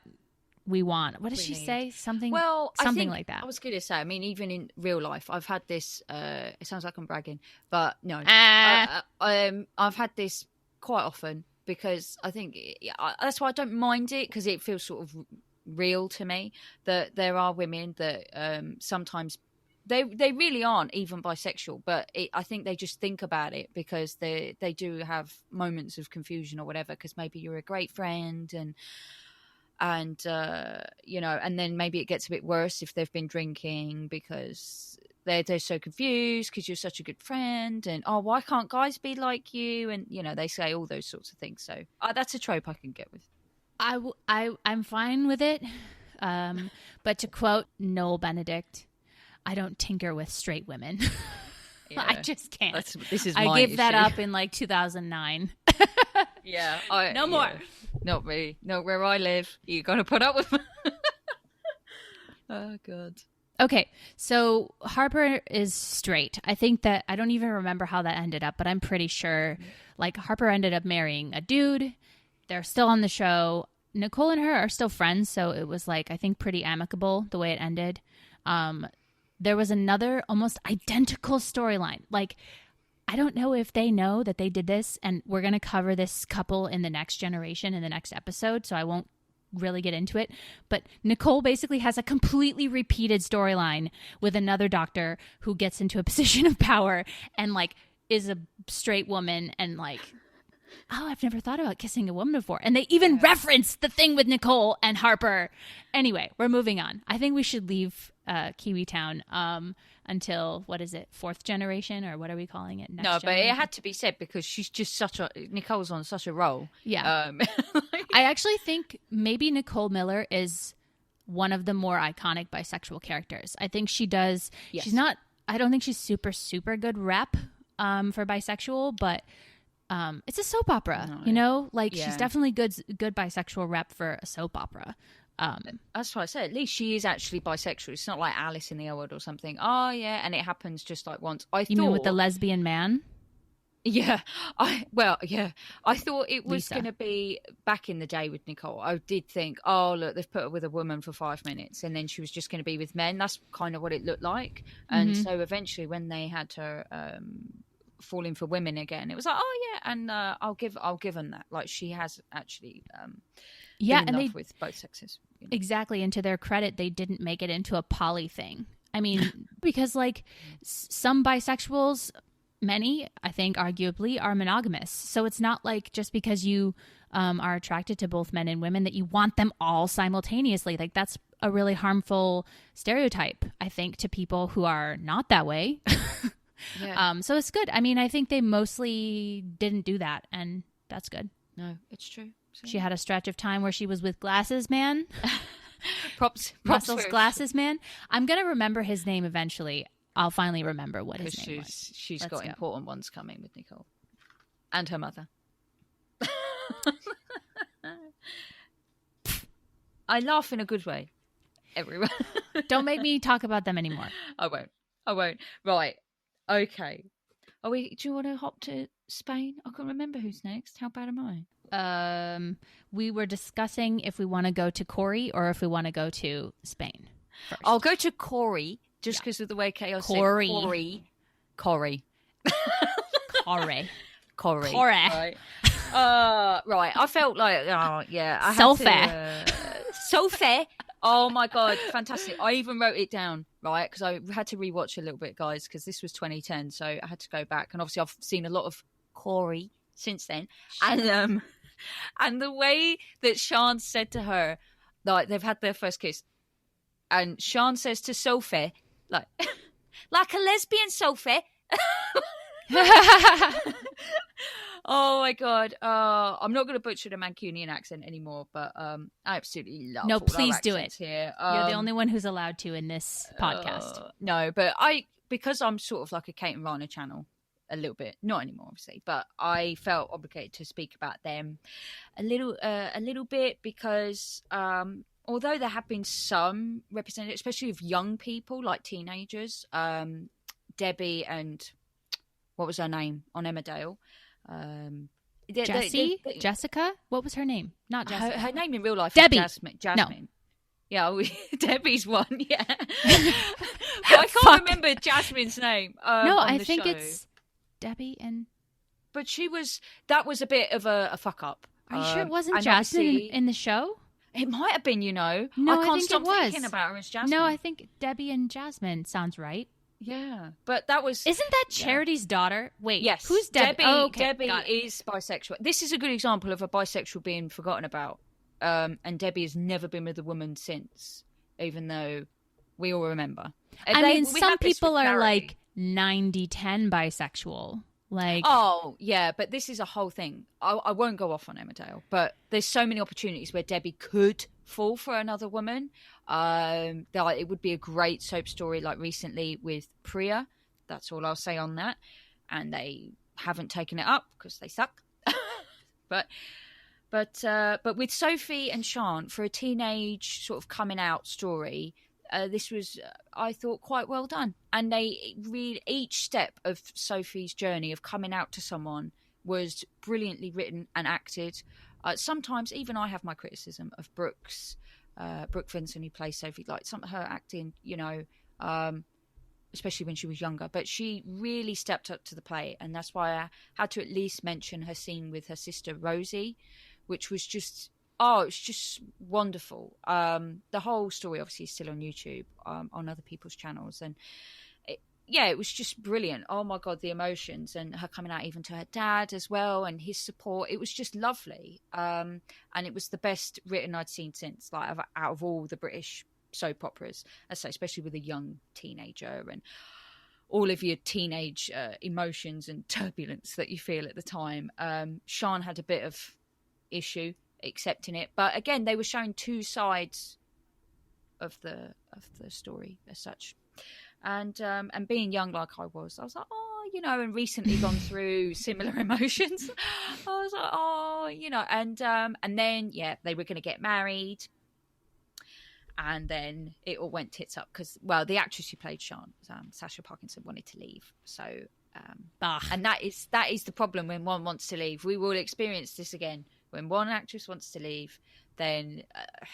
we want. What does she say? Something like that. I was going to say, I mean, even in real life, I've had this, it sounds like I'm bragging, but no. I've had this quite often because I think, that's why I don't mind it because it feels sort of real to me that there are women that sometimes they really aren't even bisexual, but I think they just think about it because they do have moments of confusion or whatever because maybe you're a great friend and you know, and then maybe it gets a bit worse if they've been drinking because they're so confused because you're such a good friend and why can't guys be like you, and you know they say all those sorts of things. So that's a trope I can get with. I'm fine with it, but to quote Noel Benedict, I don't tinker with straight women. Yeah. I just can't. This is I gave that issue. up in like 2009. Yeah. No more. Yeah. Not me. Not where I live. You got to put up with me. Oh, God. Okay. So Harper is straight. I think that I don't even remember how that ended up, but I'm pretty sure like Harper ended up marrying a dude. They're still on the show. Nicole and her are still friends. So it was like, I think pretty amicable the way it ended. There was another almost identical storyline. Like, I don't know if they know that they did this, and we're going to cover this couple in the next generation in the next episode, so I won't really get into it. But Nicole basically has a completely repeated storyline with another doctor who gets into a position of power and, like, is a straight woman and, like, I've never thought about kissing a woman before. And they even reference the thing with Nicole and Harper. Anyway, we're moving on. I think we should leave Kiwi Town until, what is it, 4th generation, or what are we calling it? Next generation? But it had to be said because she's just Nicole's on such a roll. Yeah. I actually think maybe Nicole Miller is one of the more iconic bisexual characters. I think she does. Yes. She's not, I don't think she's super, super good rep for bisexual, but it's a soap opera, you know, like she's definitely good bisexual rep for a soap opera. That's what I said. At least she is actually bisexual. It's not like Alice in the Old or something. Oh yeah, and it happens just like once. You mean with the lesbian man? Yeah, I thought it was going to be back in the day with Nicole. I did think, oh look, they've put her with a woman for 5 minutes, and then she was just going to be with men. That's kind of what it looked like. And so eventually, when they had her falling for women again, it was like, oh yeah, and I'll give them that. Like she has actually, been in love with both sexes. You know? Exactly, and to their credit, they didn't make it into a poly thing. I mean, because like some bisexuals. Many, I think, arguably, are monogamous. So it's not like just because you are attracted to both men and women that you want them all simultaneously. Like that's a really harmful stereotype, I think, to people who are not that way. So it's good. I mean, I think they mostly didn't do that, and that's good. No, it's true. So, she had a stretch of time where she was with Glasses Man. props Russell's Glasses Man. I'm going to remember his name eventually. I'll finally remember what his name was. She's got important ones coming with Nicole. And her mother. I laugh in a good way. Everyone. Don't make me talk about them anymore. I won't. Right. Okay. Do you want to hop to Spain? I can't remember who's next. How bad am I? We were discussing if we want to go to Corey or if we want to go to Spain first. I'll go to Corey. Just because of the way Chaos said Corey. Corey. Corey. Right. Right. I felt like, oh yeah, I So had to, so fair. Oh my god, fantastic! I even wrote it down, right? Because I had to rewatch a little bit, guys, because this was 2010, so I had to go back, and obviously I've seen a lot of Corey since then, and the way that Sean said to her, like they've had their first kiss, and Sean says to Sophie, like, like a lesbian, Sophie. Oh my god! I'm not going to butcher the Mancunian accent anymore, but I absolutely love. No, all please our do accents it. Here. You're the only one who's allowed to in this podcast. No, but because I'm sort of like a Kate and Rana channel, a little bit, not anymore, obviously, but I felt obligated to speak about them a little bit because although there have been some represented, especially of young people like teenagers, Debbie and what was her name on Emmerdale. Jessica? What was her name? Not Jessica. Her name in real life Debbie. is Jasmine. No. Yeah, Debbie's one, yeah. But I can't remember Jasmine's name. No, I think show. it's Debbie and... But that was a bit of a fuck up. Are you sure it wasn't Jasmine in the show? It might have been, No, I can't think stop it was. thinking about her as Jasmine. No, I think Debbie and Jasmine sounds right. Yeah, but that was... Isn't that Charity's daughter? Wait, yes. Who's Debbie? Debbie is bisexual. This is a good example of a bisexual being forgotten about. And Debbie has never been with a woman since, even though we all remember. I mean, some people are like 90-10 bisexual. Like, oh yeah, but this is a whole thing. I won't go off on Emmerdale, but there's so many opportunities where Debbie could fall for another woman. It would be a great soap story, like recently with Priya. That's all I'll say on that. And they haven't taken it up because they suck. but with Sophie and Sean, for a teenage sort of coming out story, this was, I thought, quite well done. And they really, each step of Sophie's journey of coming out to someone was brilliantly written and acted. Sometimes even I have my criticism of Brooke Vincent, who plays Sophie, like some of her acting, especially when she was younger. But she really stepped up to the plate, and that's why I had to at least mention her scene with her sister Rosie, which was just... Oh, it's just wonderful. The whole story obviously is still on YouTube, on other people's channels. And it was just brilliant. Oh my God, the emotions and her coming out even to her dad as well and his support. It was just lovely. And it was the best written I'd seen since, like out of all the British soap operas, especially with a young teenager and all of your teenage emotions and turbulence that you feel at the time. Sean had a bit of issue accepting it, but again, they were showing two sides of the story as such, and being young like I was like, oh, and recently gone through similar emotions. I was like, oh, and then they were going to get married, and then it all went tits up because, well, the actress who played Sean, Sasha Parkinson, wanted to leave, so and that is the problem when one wants to leave. We will experience this again. When one actress wants to leave, then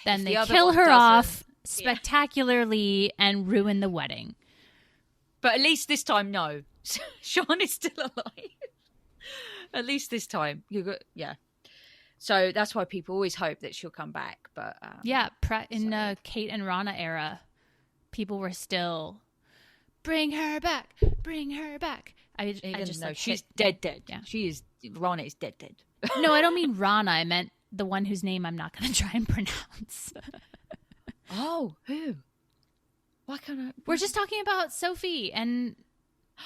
they kill her off spectacularly and ruin the wedding. But at least this time, no. Sean is still alive. At least this time, So that's why people always hope that she'll come back. But in the Kate and Rana era, people were still bring her back, bring her back. I just know she's dead. Yeah, Rana is dead. No, I don't mean Rana. I meant the one whose name I'm not going to try and pronounce. Oh, who? Why can't I? We're just talking about Sophie and...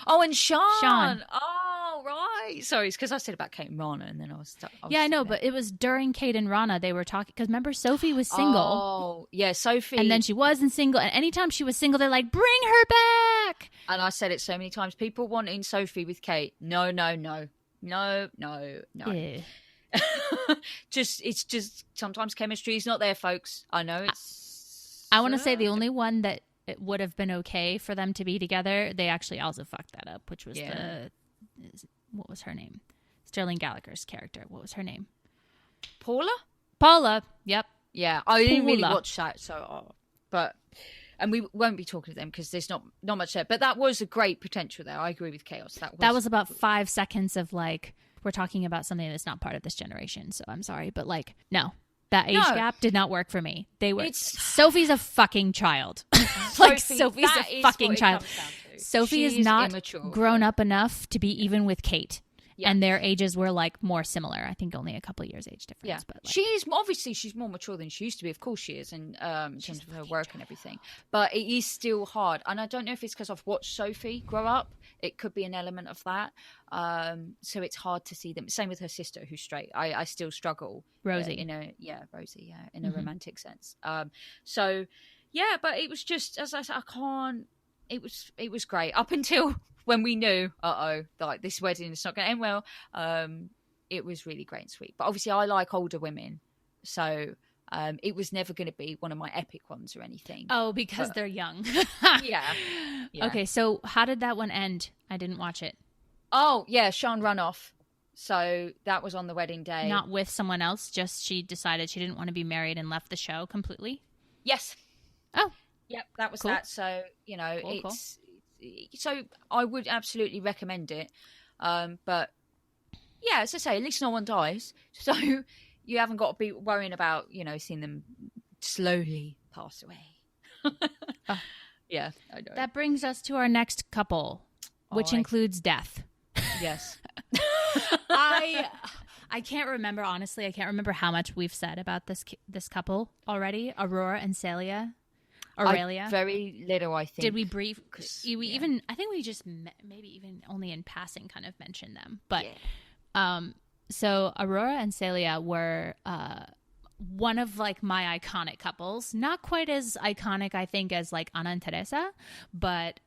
Oh, and Sean. Oh, right. Sorry, it's because I said about Kate and Rana and then I was I know, but it was during Kate and Rana they were talking... Because remember, Sophie was single. Oh, yeah, Sophie. And then she wasn't single. And anytime she was single, they're like, bring her back! And I said it so many times. People wanting Sophie with Kate. No. No. Yeah. It's just sometimes chemistry is not there, folks. I know it's... I want to say the only one that it would have been okay for them to be together, they actually also fucked that up, which was what was her name? Sterling Gallagher's character. What was her name? Paula. Yep. Yeah, I didn't really watch that, and we won't be talking to them because there's not much there. But that was a great potential there. I agree with Chaos. That was about 5 seconds of like we're talking about something that's not part of this generation. So I'm sorry, but like, no, that age No. gap did not work for me. It's Sophie's a fucking child. Like Sophie's that a is fucking what it child. comes down to. Sophie She is not immature. grown up enough to be even with Kate. Yeah. And their ages were like more similar. I think only a couple of years age difference. Yeah, But like, she's more mature than she used to be. Of course she is, in terms of her work and everything. But it is still hard, and I don't know if it's because I've watched Sophie grow up. It could be an element of that. So it's hard to see them. Same with her sister, who's straight. I still struggle. Rosie. Rosie. Yeah, in a romantic sense. So yeah, but it was just, as I said, I can't. It was great up until when we knew, like this wedding is not going to end well. It was really great and sweet. But obviously, I like older women, so it was never going to be one of my epic ones or anything. Oh, because they're young. Yeah. Okay, so how did that one end? I didn't watch it. Oh, yeah, Sean run off. So that was on the wedding day. Not with someone else, just she decided she didn't want to be married and left the show completely? Yes. Oh. Yep, that was Cool. that. So, Cool. So I would absolutely recommend it. But yeah, as I say, at least no one dies. So you haven't got to be worrying about, seeing them slowly pass away. Oh. Yeah, I know. That brings us to our next couple, which includes death. Yes. I can't remember, honestly. I can't remember how much we've said about this couple already. Aurora and Celia. Aurelia. Very little, I think. Did we brief? Even, I think we just maybe even only in passing kind of mentioned them. But so Aurora and Celia were one of like my iconic couples. Not quite as iconic, I think, as like Ana and Teresa, but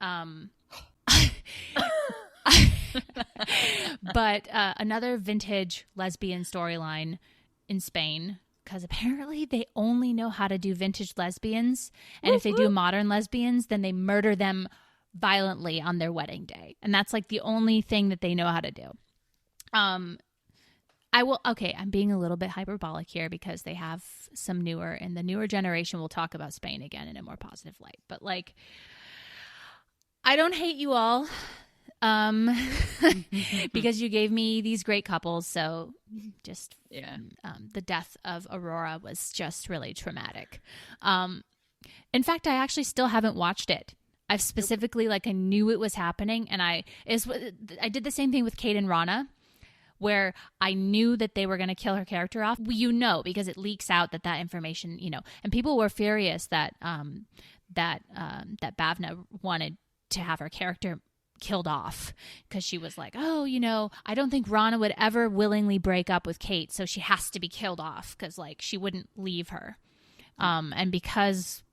but another vintage lesbian storyline in Spain. Because apparently they only know how to do vintage lesbians. And if they do modern lesbians, then they murder them violently on their wedding day. And that's like the only thing that they know how to do. I'm being a little bit hyperbolic here because they have some newer, and the newer generation will talk about Spain again in a more positive light. But like, I don't hate you all. Because you gave me these great couples. So just, the death of Aurora was just really traumatic. In fact, I actually still haven't watched it. I've specifically, I knew it was happening. And I did the same thing with Kate and Rana, where I knew that they were going to kill her character off. Because it leaks out that information, and people were furious that Bavna wanted to have her character killed off because she was like, I don't think Rana would ever willingly break up with Kate, so she has to be killed off because she wouldn't leave her. And because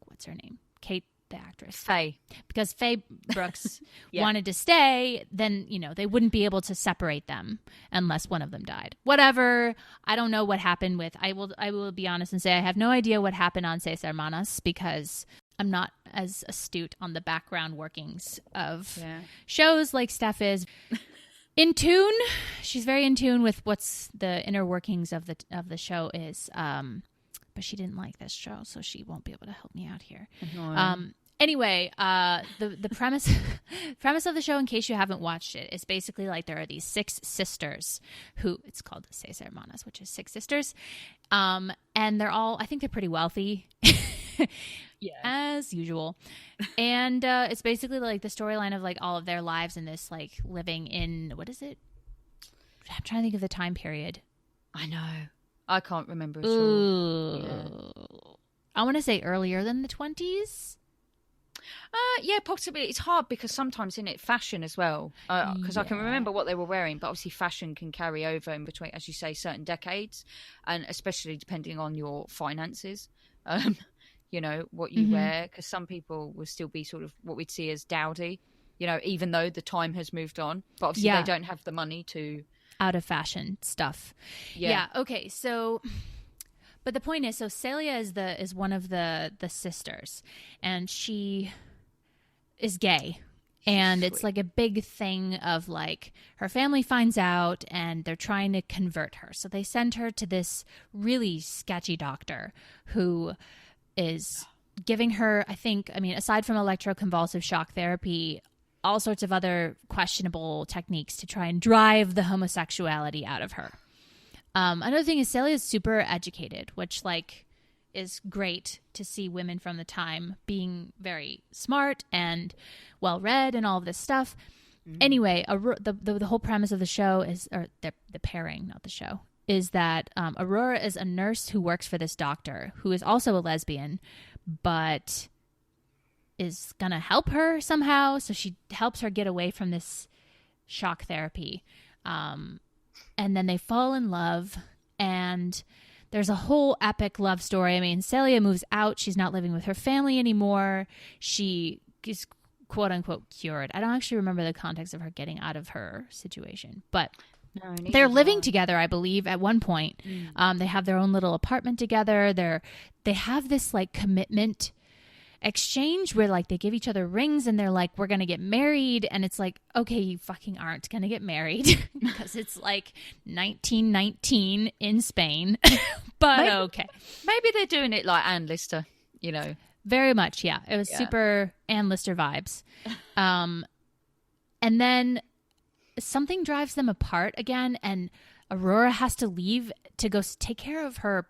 what's her name? Kate, the actress. Faye. Because Faye Brooks wanted to stay, then, they wouldn't be able to separate them unless one of them died. Whatever. I don't know what happened with, I will be honest and say I have no idea what happened on Seis Hermanas because I'm not as astute on the background workings of shows like Steph is. In tune. She's very in tune with what's the inner workings of the show is. But she didn't like this show, so she won't be able to help me out here. Anyway, the premise of the show, in case you haven't watched it, is basically there are these 6 sisters who, it's called Seis Hermanas, which is 6 sisters. And they're all, I think they're pretty wealthy. As usual. And it's basically the storyline of all of their lives in this living in, what is it? I'm trying to think of the time period. I know. I can't remember at all. Yeah. I want to say earlier than the 20s. Yeah, possibly. It's hard because sometimes in it fashion as well. Because I can remember what they were wearing, but obviously fashion can carry over in between, as you say, certain decades, and especially depending on your finances. What you wear, because some people will still be sort of what we'd see as dowdy, even though the time has moved on, but obviously they don't have the money to out of fashion stuff. Yeah. Okay. So, but the point is, so Celia is one of the sisters, and she is gay. And it's a big thing of her family finds out and they're trying to convert her. So they send her to this really sketchy doctor who is giving her, aside from electroconvulsive shock therapy, all sorts of other questionable techniques to try and drive the homosexuality out of her. Another thing is Celia is super educated, which like is great to see women from the time being very smart and well read and all of this stuff. Anyway, the whole premise of the show is, or the pairing, not the show, is that Aurora is a nurse who works for this doctor who is also a lesbian, but is gonna help her somehow. So she helps her get away from this shock therapy. And then they fall in love, and there's a whole epic love story. I mean, Celia moves out. She's not living with her family anymore. She is quote unquote cured. I don't actually remember the context of her getting out of her situation, but they're living together, I believe, at one point. They have their own little apartment together. They have this like commitment exchange where like they give each other rings and they're like, we're gonna get married, and it's like, okay, you fucking aren't gonna get married because it's like 1919 in Spain. But okay, maybe they're doing it like Anne Lister, you know. Very much, yeah. It was super Anne Lister vibes. And then something drives them apart again, and Aurora has to leave to go take care of her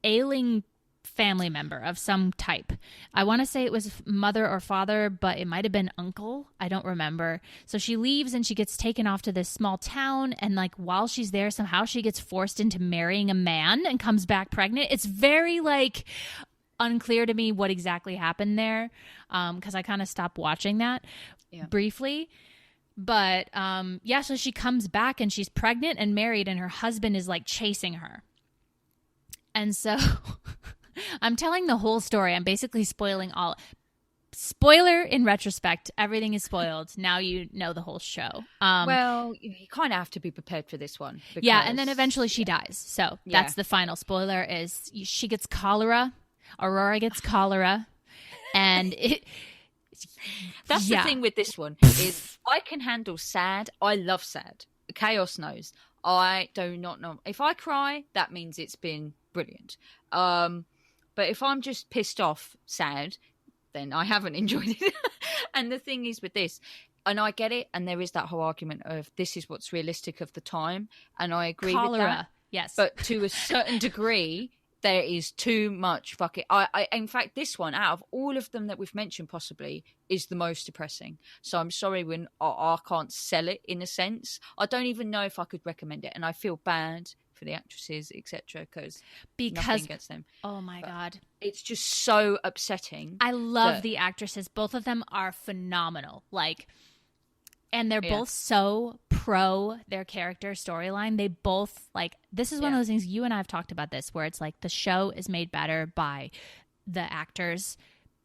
ailing family member of some type. I want to say it was mother or father, but it might have been uncle. I don't remember. So she leaves and she gets taken off to this small town, and like while she's there, somehow she gets forced into marrying a man and comes back pregnant. It's very like unclear to me what exactly happened there, because I kind of stopped watching that briefly. But so she comes back and she's pregnant and married, and her husband is like chasing her. And so I'm telling the whole story. I'm basically spoiling all. Spoiler in retrospect, everything is spoiled. Now you know the whole show. Well, you kind of have to be prepared for this one. Because, and then eventually she dies. So that's the final spoiler is she gets cholera. Aurora gets cholera. And that's the thing with this one is I can handle sad. I love sad. Chaos knows. I do not know. If I cry, that means it's been brilliant. But if I'm just pissed off, sad, then I haven't enjoyed it. And the thing is with this, and I get it, and there is that whole argument of this is what's realistic of the time, and I agree with that. Yes. But to a certain degree, there is too much fucking... in fact, this one, out of all of them that we've mentioned possibly, is the most depressing. So I'm sorry when I can't sell it in a sense. I don't even know if I could recommend it, and I feel bad for the actresses, etc., because nothing against them. Oh my God, it's just so upsetting. I love the actresses. Both of them are phenomenal. Like, and they're both so pro their character storyline. They both like. This is one of those things you and I have talked about this, where it's like the show is made better by the actors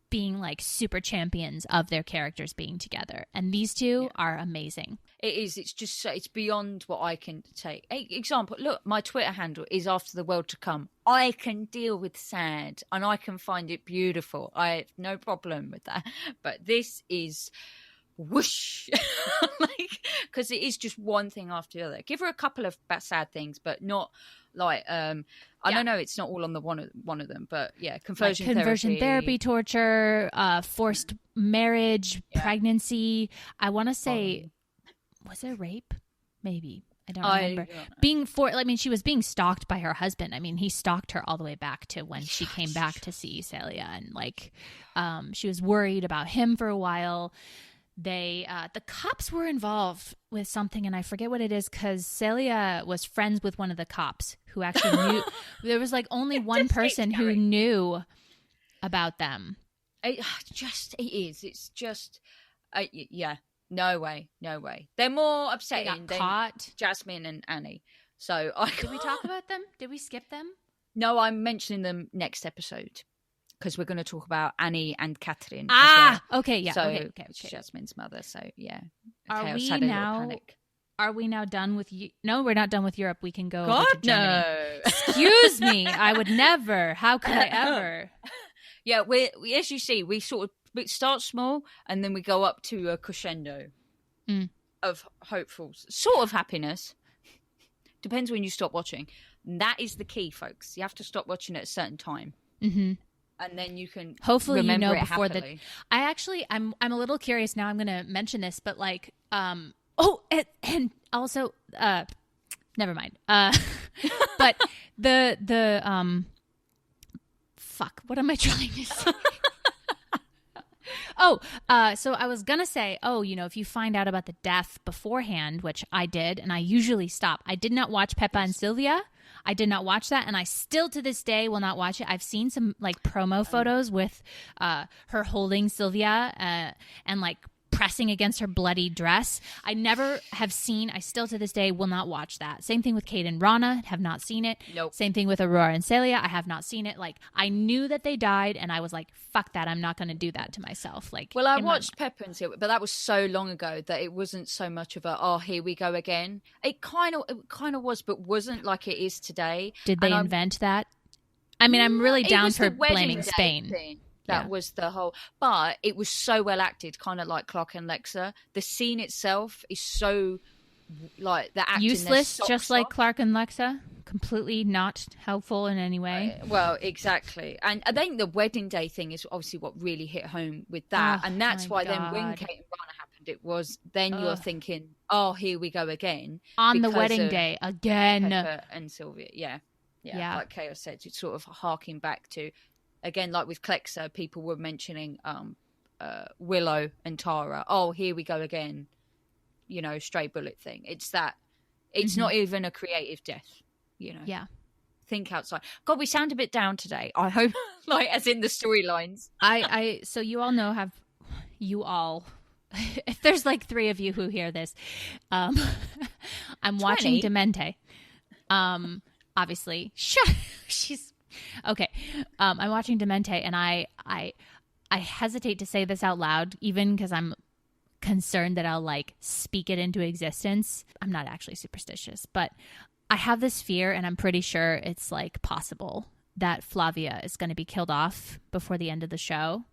being like super champions of their characters being together, and these two are amazing. It is. It's just it's beyond what I can take. Example, look, my Twitter handle is After the World to Come. I can deal with sad and I can find it beautiful. I have no problem with that. But this is whoosh, like, because it is just one thing after the other. Give her a couple of sad things, but not like I don't know. It's not all on the one of them, but conversion therapy, torture, forced marriage, pregnancy. I want to say. Was there rape? Maybe. I don't remember. She was being stalked by her husband. I mean, he stalked her all the way back to when she came back to see Celia, and like, she was worried about him for a while. The cops were involved with something, and I forget what it is, because Celia was friends with one of the cops who actually knew. There was like only one person who knew about them. It's just, No way. They're more upsetting than Jasmine and Annie. So did we talk about them? Did we skip them? No, I'm mentioning them next episode because we're going to talk about Annie and Catherine. Okay, yeah. So okay. Jasmine's mother. So yeah. Are we now done with you? No, we're not done with Europe. We can go over to Germany. No. Excuse me. I would never. How could I ever? Yeah, we as you see, we start small and then we go up to a crescendo of hopeful sort of happiness. Depends when you stop watching. And that is the key, folks. You have to stop watching at a certain time. Mm-hmm. and then you can hopefully remember you know it before happily. I'm a little curious now. I'm going to mention this, but like and also never mind. But the fuck, what am I trying to say? So I was gonna say, if you find out about the death beforehand, which I did, and I usually stop. I did not watch Peppa and Sylvia. I did not watch that, and I still to this day will not watch it. I've seen some like promo photos with her holding Sylvia and like pressing against her bloody dress. I still to this day will not watch that. Same thing with Kate and Rana, have not seen it. Nope. Same thing with Aurora and Celia, I have not seen it. Like, I knew that they died, and I was like, fuck that, I'm not going to do that to myself. Like, well, I watched Pepper and Sylvia, but that was so long ago that it wasn't so much of a, here we go again. It kind of was, but wasn't like it is today. Did they invent that? I mean, I'm really down for blaming Spain. Thing. That was the whole, but it was so well acted, kind of like Clark and Lexa. The scene itself is so, like, the acting useless, just like Clark and Lexa. Completely not helpful in any way. Well, exactly. And I think the wedding day thing is obviously what really hit home with that. And that's why then when Kate and Rana happened, it was then you're thinking, here we go again. On the wedding day, again. Pepper and Sylvia, yeah. Like Chaos said, it's sort of harking back to, again, like with Clexa, people were mentioning Willow and Tara. Here we go again. Stray bullet thing. It's that. It's not even a creative death. Yeah. Think outside. God, we sound a bit down today. I hope, like, as in the storylines. So you all know if there's like 3 of you who hear this, I'm watching Demente. Obviously, she's okay. I'm watching Demente, and I hesitate to say this out loud, even because I'm concerned that I'll like speak it into existence. I'm not actually superstitious, but I have this fear, and I'm pretty sure it's like possible that Flavia is going to be killed off before the end of the show.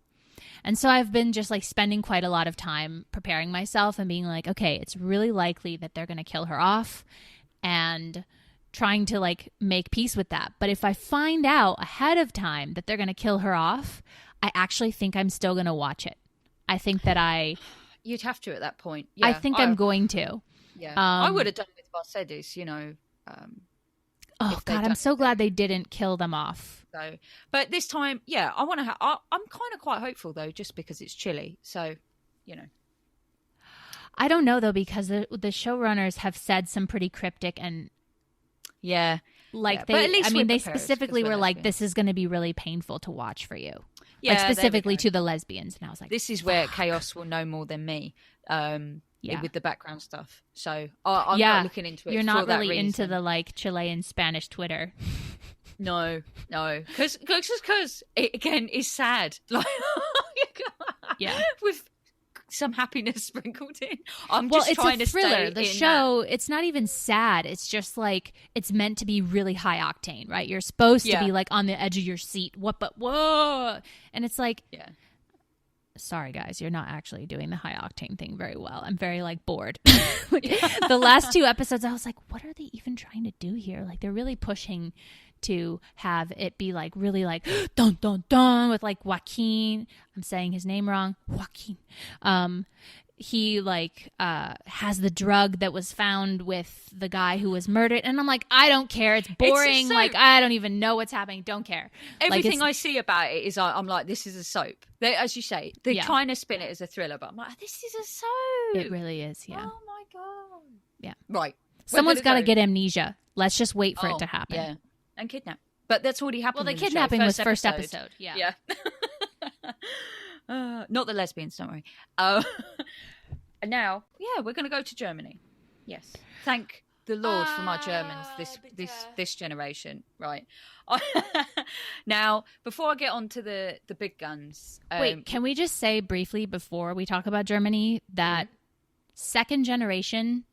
And so I've been just like spending quite a lot of time preparing myself and being like, okay, it's really likely that they're going to kill her off, and trying to like make peace with that. But if I find out ahead of time that they're going to kill her off, I actually think I'm still going to watch it. I think that you'd have to at that point. Yeah, I think I'm going to. Yeah. I would have done with Mercedes, oh God, I'm so glad they didn't kill them off. So, but this time, yeah, I want to. I'm kind of quite hopeful though, just because it's chilly. So, I don't know though, because the showrunners have said some pretty cryptic and they specifically were like, this is going to be really painful to watch for you. Yeah, like specifically to the lesbians. And I was like, this is where Chaos will know more than me. With the background stuff. So I'm not looking into it. You're not really into the like Chilean Spanish Twitter. No, because it again is sad. Like, with some happiness sprinkled in. It's trying a thriller. The show, it's not even sad. It's just like it's meant to be really high octane, right? You're supposed to be like on the edge of your seat. Whoa, and it's like, sorry guys, you're not actually doing the high octane thing very well. I'm very like bored. The last 2 episodes, I was like, what are they even trying to do here? Like they're really pushing to have it be like really like dun dun dun with like Joaquin. I'm saying his name wrong. Joaquin. He like has the drug that was found with the guy who was murdered, and I'm like, I don't care. It's boring. Like I don't even know what's happening. Don't care. Everything I see about it is I'm like, this is a soap. As you say, they're trying to spin it as a thriller, but I'm like, this is a soap. It really is. Yeah. Oh my God. Yeah. Right. Someone's got to get amnesia. Let's just wait for it to happen. Yeah. And kidnap. But that's already happened. Well, the kidnapping was first episode. Yeah. Not the lesbians, don't worry. And now, we're going to go to Germany. Yes. Thank the Lord for my Germans this generation. Right. Now, before I get on to the big guns. Wait, can we just say briefly before we talk about Germany that second generation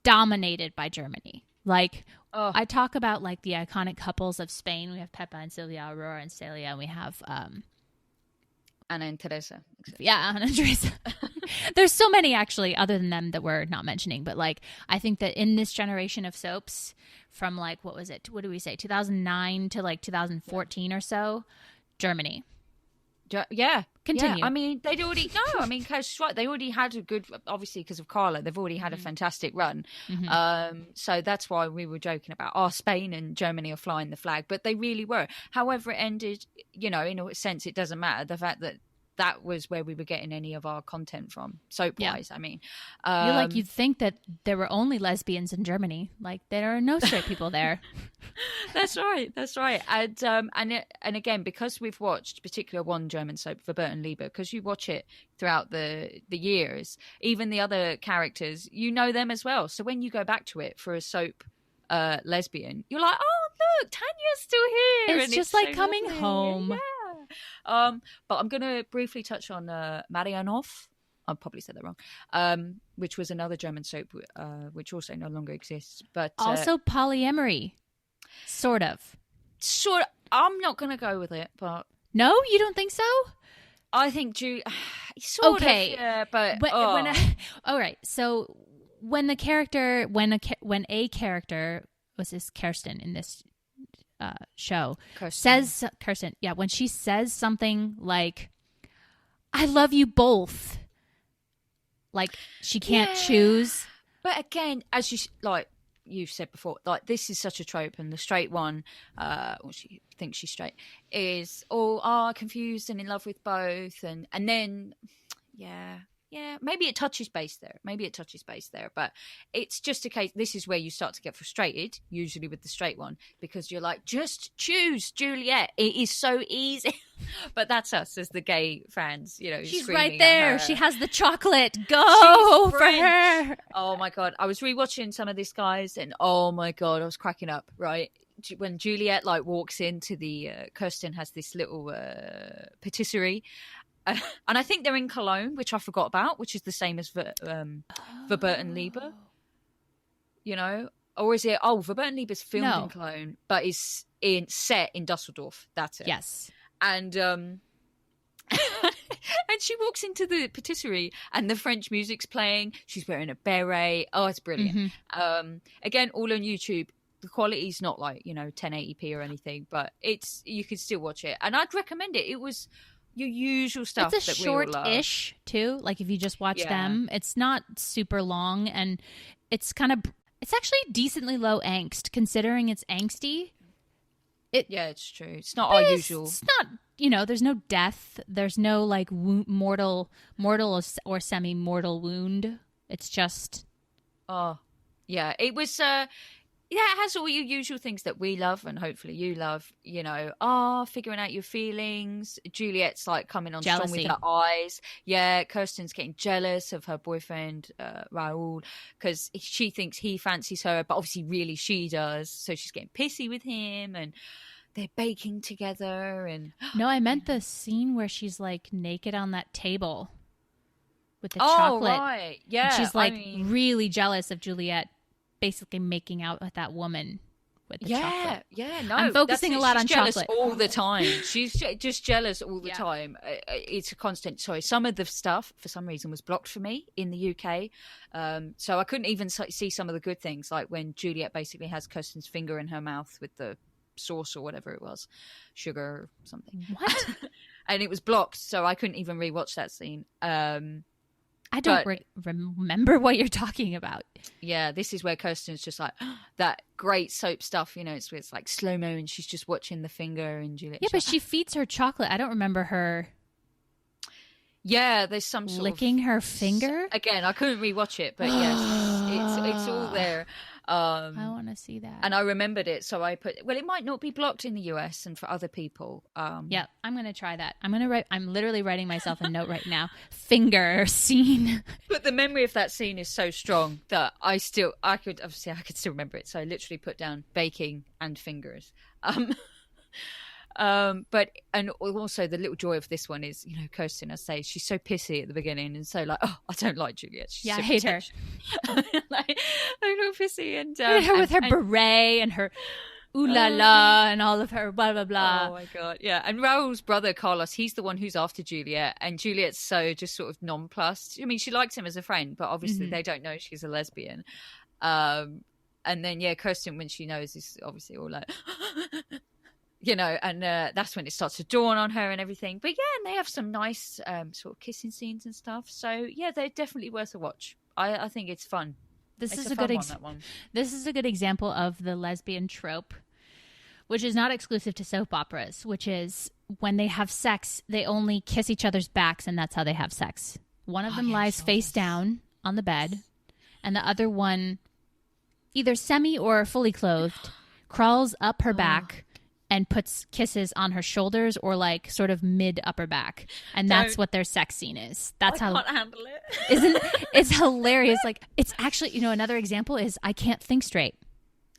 dominated by Germany? Like, I talk about like the iconic couples of Spain. We have Peppa and Sylvia, Aurora and Celia, and we have Anna and Teresa. Yeah, Anna and Teresa. There's so many actually other than them that we're not mentioning, but like I think that in this generation of soaps from like what do we say 2009 to like 2014 or so, Germany. Yeah. Continue. Yeah. I mean, they'd already Coast right. They already had a good, obviously because of Carla, they've already had a fantastic run. So that's why we were joking about, Spain and Germany are flying the flag, but they really were. However it ended, in a sense, it doesn't matter. The fact that was where we were getting any of our content from, soap-wise. I mean, you'd think that there were only lesbians in Germany. Like, there are no straight people there. That's right. And again, because we've watched particular one German soap, Verbotene Liebe, because you watch it throughout the years, even the other characters, you know them as well. So when you go back to it for a soap lesbian, you're like, oh look, Tanya's still here. It's just like coming lovely. home. Yeah. But I'm going to briefly touch on Marianhof. I probably said that wrong. Which was another German soap, which also no longer exists. But also polyamory, sort of. I'm not going to go with it, but no, you don't think so? I think sort of, yeah, but all right. So when a character was this Kirsten in this show says Kirsten, when she says something like, "I love you both," like she can't choose. But again, as you've said before, like this is such a trope, and the straight one, she thinks she's straight, is all confused and in love with both, and then maybe it touches base there, but it's just a case. This is where you start to get frustrated, usually with the straight one, because you're like, just choose Juliet. It is so easy. But that's us as the gay fans, she's right there. She has the chocolate. Go for her. Oh my God. I was rewatching some of this, guys, and oh my God, I was cracking up, right? When Juliet walks into the Kirsten has this little patisserie. And I think they're in Cologne, which I forgot about, which is the same as Verbotene Liebe. Or is it? Verbotene Liebe is filmed in Cologne, but is set in Dusseldorf. That's it. Yes. And and she walks into the patisserie, and the French music's playing. She's wearing a beret. Oh, it's brilliant. Again, all on YouTube. The quality's not 1080p or anything, but you can still watch it, and I'd recommend it. It was your usual stuff. It's a that we all love. short-ish too. Like if you just watch them, it's not super long, and it's actually decently low angst considering it's angsty. It's true. It's not our usual. It's not. There's no death. There's no mortal or semi-mortal wound. It's just. Oh, yeah. It was. It has all your usual things that we love, and hopefully you love, figuring out your feelings. Juliet's coming on strong with her eyes. Yeah, Kirsten's getting jealous of her boyfriend, Raoul, because she thinks he fancies her, but obviously really she does. So she's getting pissy with him, and they're baking together. And no, I meant the scene where she's naked on that table with the chocolate. Oh, right. Yeah. And she's really jealous of Juliet basically making out with that woman with the chocolate. Yeah, no. I'm focusing a lot on jealous chocolate. all the time. She's just jealous all the time. It's a constant. Sorry, some of the stuff, for some reason, was blocked for me in the UK. So I couldn't even see some of the good things, like when Juliet basically has Kirsten's finger in her mouth with the sauce or whatever it was. Sugar or something. What? And it was blocked, so I couldn't even rewatch that scene. I don't remember what you're talking about. Yeah, this is where Kirsten's just that great soap stuff, it's like slow-mo and she's just watching the finger and Juliet. Yeah, but she feeds her chocolate. I don't remember her. Yeah, there's some sort licking her finger. Again, I couldn't rewatch it, but yes, it's all there. I want to see that. And I remembered it, so I put. Well, it might not be blocked in the US and for other people. Yeah, I'm gonna try that. I'm literally writing myself a note right now. Finger scene. But the memory of that scene is so strong that I could still remember it. So I literally put down baking and fingers. But also the little joy of this one is, Kirsten, I say, she's so pissy at the beginning and so I don't like Juliet. She's I so hate her. a little pissy and her with her beret and her ooh la la and all of her blah blah blah. Oh my God, yeah. And Raoul's brother Carlos, he's the one who's after Juliet, and Juliet's so just sort of nonplussed. I mean, she likes him as a friend, but obviously they don't know she's a lesbian. And then Kirsten, when she knows, is obviously all and that's when it starts to dawn on her and everything. But yeah, and they have some nice sort of kissing scenes and stuff. So yeah, they're definitely worth a watch. I think it's fun. This is a good This is a good example of the lesbian trope, which is not exclusive to soap operas, which is when they have sex, they only kiss each other's backs, and that's how they have sex. One of them lies face down on the bed, and the other one, either semi or fully clothed, crawls up her back and puts kisses on her shoulders or like sort of mid upper back, and that's what their sex scene is. That's how. I can't handle it. It's hilarious? Like, it's actually, another example is I Can't Think Straight.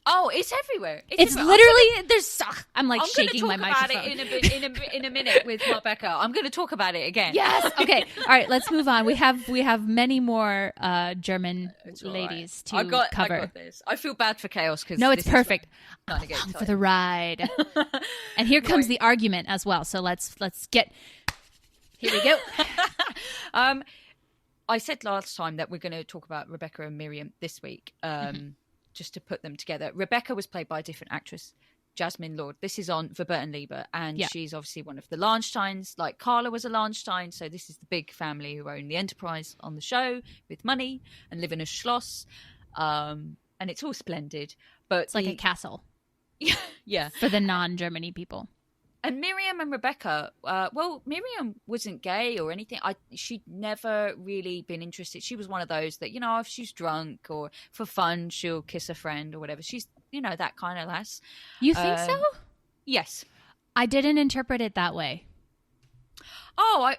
Oh, it's everywhere. It's literally there's. I'm like shaking my microphone. I'm going to talk about it in a minute with Rebecca. I'm going to talk about it again. Yes. Okay. All right. Let's move on. We have many more German ladies to cover. I got this. I feel bad for Chaos because it's perfect. Along for the ride. And here comes the argument as well. So let's get. Here we go. I said last time that we're going to talk about Rebecca and Miriam this week. Just to put them together. Rebecca was played by a different actress, Jasmine Lord. This is on Verbotene Liebe, and she's obviously one of the Lahnsteins, like Carla was a Lahnstein, so this is the big family who own the Enterprise on the show with money and live in a schloss, and it's all splendid. But it's like a castle. Yeah. For the non-Germany people. And Miriam and Rebecca, Miriam wasn't gay or anything. She'd never really been interested. She was one of those that, if she's drunk or for fun, she'll kiss a friend or whatever. She's, that kind of lass. You think so? Yes. I didn't interpret it that way. Oh,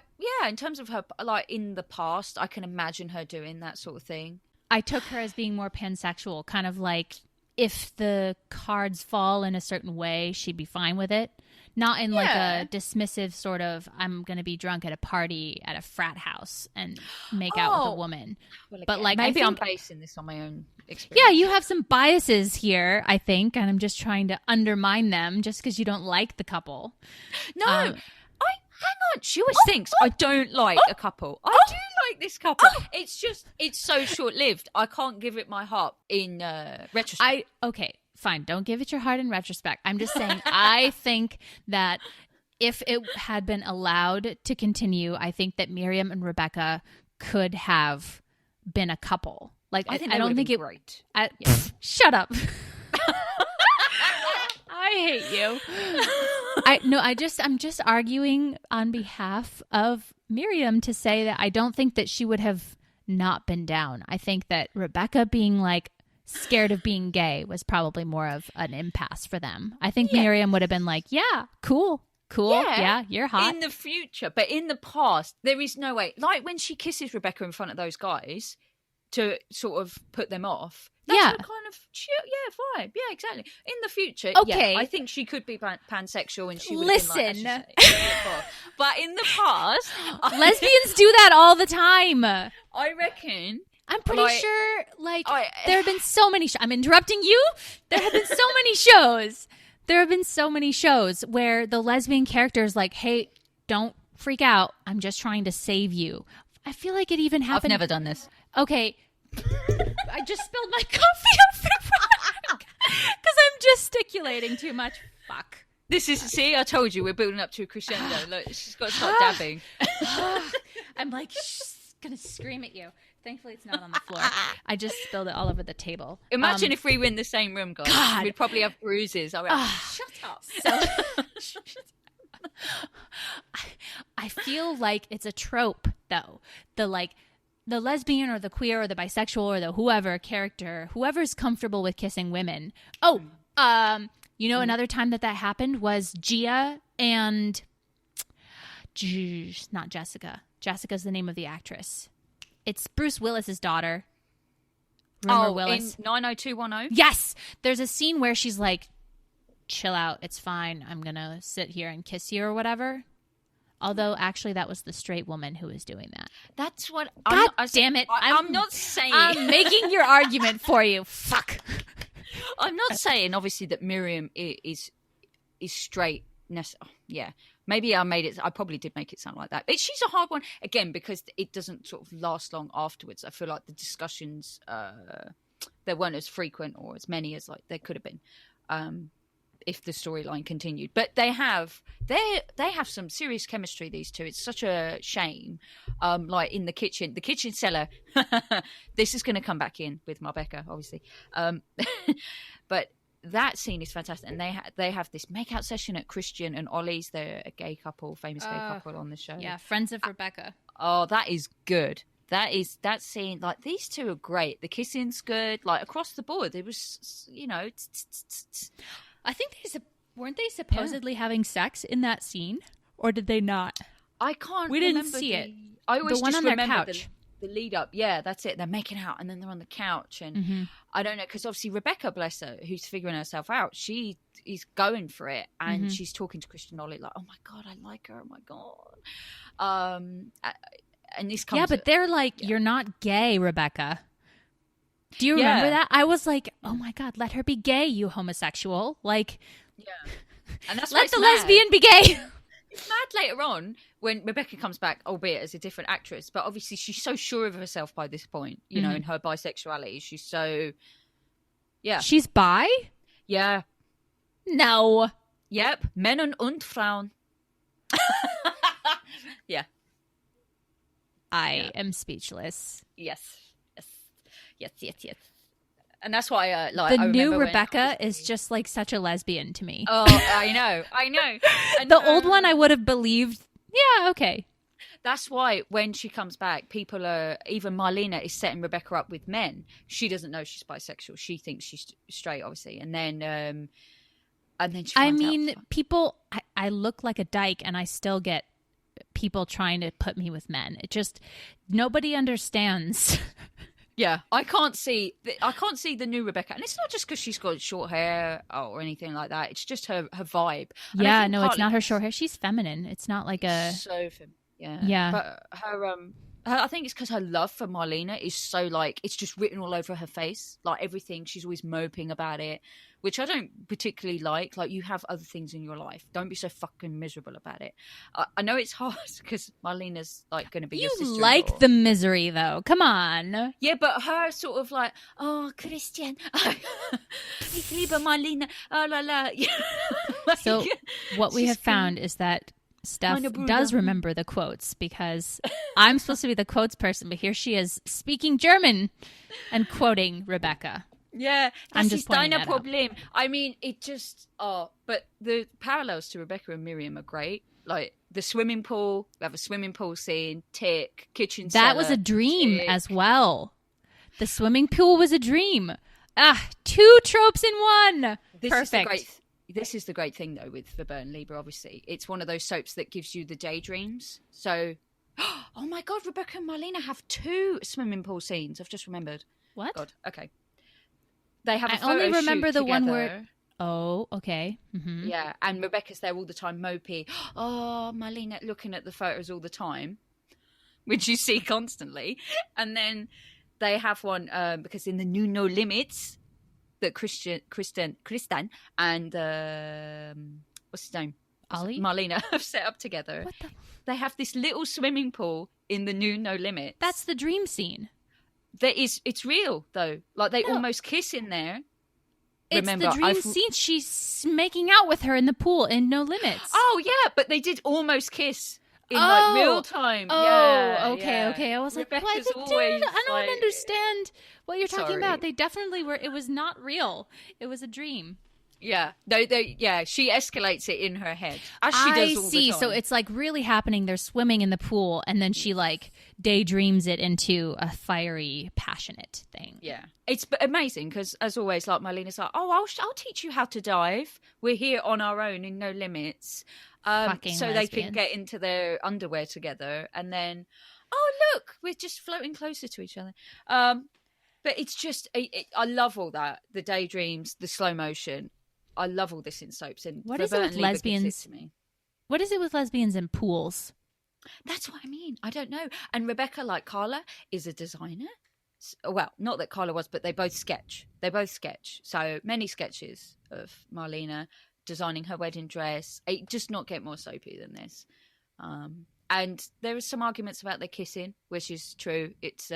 in terms of her, like in the past, I can imagine her doing that sort of thing. I took her as being more pansexual, kind of like if the cards fall in a certain way, she'd be fine with it. Not in like a dismissive sort of, I'm going to be drunk at a party at a frat house and make out with a woman. Well, but like, maybe I'm basing this on my own experience. Yeah, you have some biases here, I think, and I'm just trying to undermine them just because you don't like the couple. No, hang on. She always thinks I don't like a couple. I do like this couple. It's so short-lived. I can't give it my heart in retrospect. Okay. Fine, don't give it your heart in retrospect. I'm just saying, I think that if it had been allowed to continue, I think that Miriam and Rebecca could have been a couple. Like, I don't think it. Great. Shut up. I hate you. I'm just arguing on behalf of Miriam to say that I don't think that she would have not been down. I think that Rebecca being like scared of being gay was probably more of an impasse for them. I think Miriam would have been like, yeah, cool. Yeah, you're hot. In the future, but in the past, there is no way. Like when she kisses Rebecca in front of those guys to sort of put them off. That's kind of chill. Yeah, vibe. Yeah, exactly. In the future, I think she could be pansexual and she would have been like, but in the past, lesbians do that all the time. I reckon. I'm pretty sure, there have been so many I'm interrupting you? There have been so many shows. There have been so many shows where the lesbian character is like, hey, don't freak out. I'm just trying to save you. I feel like it even happened. I've never done this. Okay. I just spilled my coffee because I'm gesticulating too much. Fuck. This is, see, I told you, we're building up to a crescendo. Look, she's got to start dabbing. I'm like, going to scream at you. Thankfully, it's not on the floor. I just spilled it all over the table. Imagine if we were in the same room, guys. God. We'd probably have bruises. Shut up. I feel like it's a trope, though. The lesbian or the queer or the bisexual or the whoever character, whoever's comfortable with kissing women. Another time that happened was Gia and not Jessica. Jessica's the name of the actress. It's Bruce Willis's daughter. Rumor Willis. In 90210? Yes! There's a scene where she's like, chill out, it's fine. I'm going to sit here and kiss you or whatever. Although, actually, that was the straight woman who was doing that. That's what... Damn it. I'm not saying... I'm making your argument for you. Fuck. I'm not saying, obviously, that Miriam is straight. Yeah. Maybe I probably did make it sound like that. But she's a hard one, again, because it doesn't sort of last long afterwards. I feel like the discussions, they weren't as frequent or as many as like there could have been if the storyline continued. But they have some serious chemistry, these two. It's such a shame. Like in the kitchen cellar. This is going to come back in with Marbecca, obviously. But that scene is fantastic, and they have this makeout session at Christian and Ollie's. They're a gay couple, famous gay couple on the show. Yeah, friends of Rebecca. Oh, that is good. That scene, like, these two are great. The kissing's good, like, across the board. It was, you know, I think weren't they supposedly having sex in that scene, or did they not? I can't. We didn't see it. I always the one just on their remember couch. The lead up. Yeah, that's it. They're making out, and then they're on the couch, and I don't know, because obviously Rebecca, bless her, who's figuring herself out, she is going for it, and she's talking to Christian Ollie like, "Oh my god, I like her. Oh my god." And this comes. Yeah, but they're like, "You're not gay, Rebecca." Do you remember that? I was like, "Oh my god, let her be gay, you homosexual!" Like, yeah, and that's let the lesbian be gay. It's mad later on when Rebecca comes back, albeit as a different actress, but obviously she's so sure of herself by this point, you know, in her bisexuality. She's so, yeah. She's bi? Yeah. No. Yep. Männern und Frauen. Yeah. I am speechless. Yes. And that's why, I new remember Rebecca is just like such a lesbian to me. Oh, I know. And, the old one, I would have believed. Yeah, okay. That's why when she comes back, people are, even Marlene is setting Rebecca up with men. She doesn't know she's bisexual. She thinks she's straight, obviously, and then she. I mean, people. I look like a dyke, and I still get people trying to put me with men. It just nobody understands. Yeah, I can't see the new Rebecca, and it's not just because she's got short hair or anything like that. It's just her vibe. And yeah, no, it's not her short hair. She's feminine. It's not like a yeah. But her I think it's because her love for Marlene is so, like, it's just written all over her face, like everything. She's always moping about it, which I don't particularly like. Like, you have other things in your life. Don't be so fucking miserable about it. I know it's hard because Marlene's like going to be your sister-in-law. You like the misery, though. Come on. Yeah, but her sort of like, oh, Christian, ich liebe Marlene, oh la la. So what we have found is that Steph does remember the quotes, because I'm supposed to be the quotes person, but here she is speaking German and quoting Rebecca. Yeah, I'm just pointing dein that Problem. I mean, it just, but the parallels to Rebecca and Miriam are great. Like the swimming pool, we have a swimming pool scene, tick, kitchen cellar. That was a dream tick. as well. The swimming pool was a dream. 2 tropes in one. Perfect. This is the great thing, though, with Verbotene Liebe, obviously. It's one of those soaps that gives you the daydreams. So, oh my God, Rebecca and Marlene have 2 swimming pool scenes. I've just remembered. What? God, okay. They have a photo I only remember the together. one where... Oh, okay. Mm-hmm. Yeah, and Rebecca's there all the time, mopey. Oh, Marlene looking at the photos all the time, which you see constantly. And then they have one, because in the new No Limits... that Kristen and what's his name? Ollie? Marlene have set up together. They have this little swimming pool in the new No Limits. That's the dream scene. It's real though. Like they almost kiss in there. It's the dream scene. She's making out with her in the pool in No Limits. Oh yeah, but they did almost kiss in like real time. Oh, yeah, okay. I was Rebecca's like, I don't understand what you're talking about. They definitely were. It was not real. It was a dream. Yeah, she escalates it in her head as she does all the time. So it's like really happening. They're swimming in the pool, and then she like daydreams it into a fiery, passionate thing. Yeah, it's amazing because, as always, like Marlene's like, "Oh, I'll teach you how to dive. We're here on our own in No Limits." So lesbians. They can get into their underwear together, and then, oh look, we're just floating closer to each other. But it's just, I love all that, the daydreams, the slow motion. I love all this in soaps. And what is it with lesbians? What is it with lesbians in pools? That's what I mean. I don't know. And Rebecca, like Carla, is a designer. Well, not that Carla was, but they both sketch. So many sketches of Marlene designing her wedding dress. It just not get more soapy than this. And there are some arguments about their kissing, which is true. It's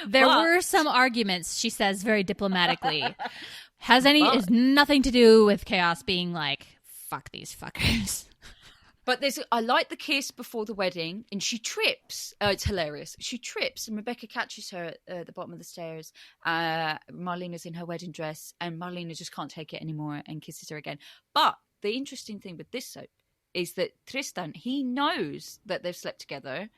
there were some arguments, she says very diplomatically. Is nothing to do with Chaos being like, fuck these fuckers. But I like the kiss before the wedding, and she trips. It's hilarious. She trips, and Rebecca catches her at the bottom of the stairs. Marlene's in her wedding dress, and Marlene just can't take it anymore and kisses her again. But the interesting thing with this soap is that Tristan, he knows that they've slept together,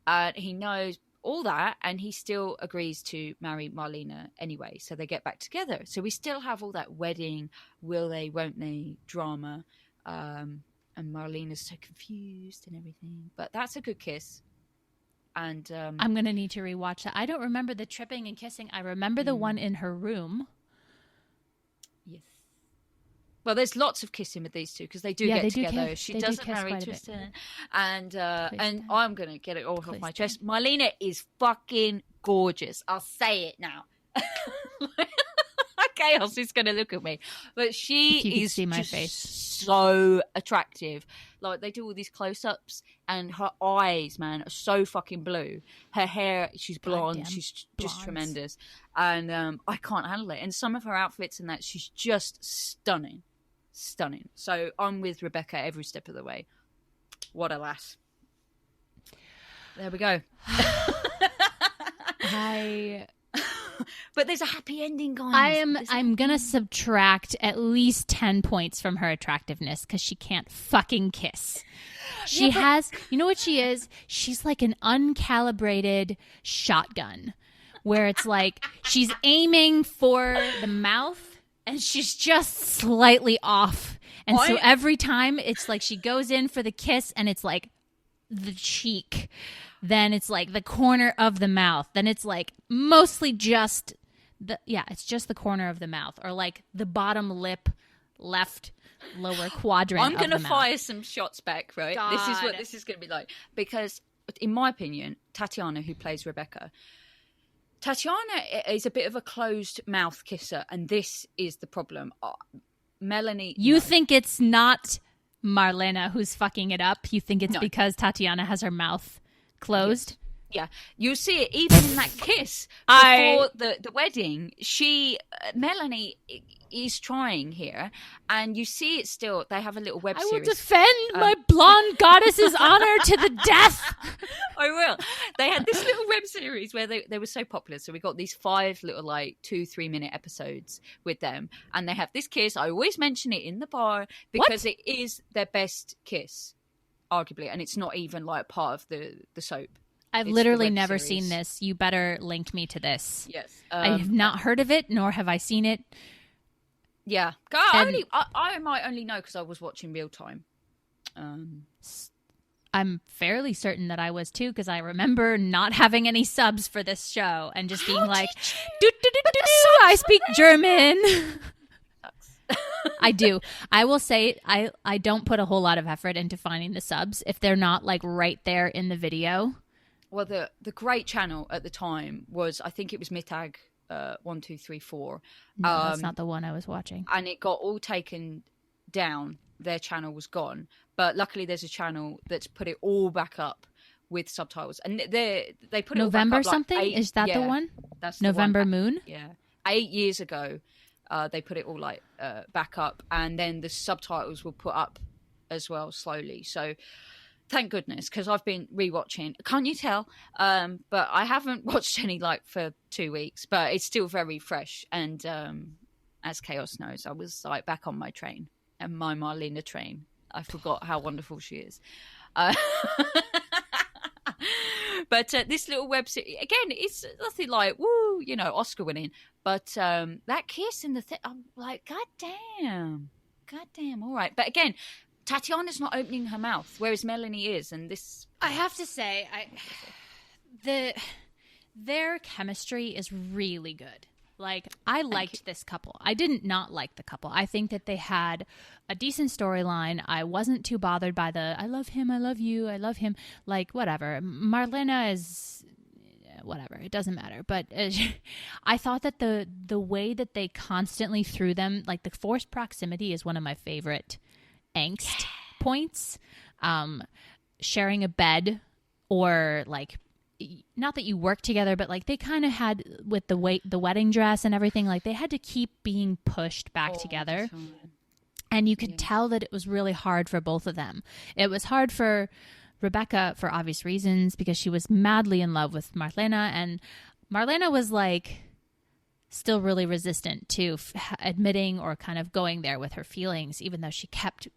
and he knows all that, and he still agrees to marry Marlene anyway. So they get back together. So we still have all that wedding, will they, won't they drama. And Marlene is so confused and everything. But that's a good kiss. And I'm going to need to rewatch that. I don't remember the tripping and kissing. I remember the one in her room. Yes. Well, there's lots of kissing with these two because they do get together. She doesn't marry Tristan. And I'm going to get it off my chest. Marlene is fucking gorgeous. I'll say it now. Chaos is going to look at me. But she is see my face. So attractive. Like, they do all these close-ups, and her eyes, man, are so fucking blue. Her hair, she's blonde. Goddamn she's just tremendous. And I can't handle it. And some of her outfits and that, she's just stunning. Stunning. So I'm with Rebecca every step of the way. What a lass. There we go. But there's a happy ending, guys. I'm gonna subtract at least 10 points from her attractiveness because she can't fucking kiss. She has, you know what she is? She's like an uncalibrated shotgun, where it's like she's aiming for the mouth and she's just slightly off. And so every time it's like she goes in for the kiss and it's like the cheek. Then it's like the corner of the mouth. Then it's like mostly just it's just the corner of the mouth, or like the bottom lip, left lower quadrant. I'm gonna fire some shots back, right? God. This is what this is gonna be like, because in my opinion, Tatiana, who plays Rebecca, Tatiana is a bit of a closed mouth kisser, and this is the problem. Melanie, you think it's not Marlene who's fucking it up? You think it's because Tatiana has her mouth closed? Yeah, you see it even in that kiss before the wedding. Melanie is trying here, and you see it still. They have a little web series. I will defend my blonde goddess's honor to the death. I will. They had this little web series where they were so popular. So we got these 5 little 2-3 minute episodes with them, and they have this kiss. I always mention it in the bar because it is their best kiss, arguably, and it's not even like part of the soap. I've literally never seen this. You better link me to this. Yes. I have not heard of it, nor have I seen it. Yeah. I might only know because I was watching real time. I'm fairly certain that I was too, because I remember not having any subs for this show and just being like, I speak German. I do. I will say I don't put a whole lot of effort into finding the subs if they're not like right there in the video. Well, the great channel at the time was, I think it was Mittag 1234. No, that's not the one I was watching. And it got all taken down. Their channel was gone. But luckily there's a channel that's put it all back up with subtitles. And they put it November all back up, something? Is that the one? That's November the one. Moon? Yeah. 8 years ago, they put it all back up. And then the subtitles were put up as well slowly. So thank goodness, because I've been rewatching. Can't you tell? But I haven't watched any for 2 weeks, but it's still very fresh. And as Chaos knows, I was back on my train, and my Marlene train. I forgot how wonderful she is. But this little web series, again, it's nothing Oscar winning. But that kiss in the thing, I'm like, God damn, all right. But again, Tatiana's not opening her mouth, whereas Melanie is, and this... I have to say, their chemistry is really good. I liked this couple. I didn't not like the couple. I think that they had a decent storyline. I wasn't too bothered by the, I love him, I love you, I love him. Whatever. Marlena is... whatever, it doesn't matter. But I thought that the way that they constantly threw them, the forced proximity is one of my favorite angst points. Sharing a bed, or not that you work together, but like they kind of had with the wedding dress and everything, like they had to keep being pushed back together. And you could tell that it was really hard for both of them. It was hard for Rebecca for obvious reasons because she was madly in love with Marlene, and Marlene was like still really resistant to admitting or kind of going there with her feelings, even though she kept,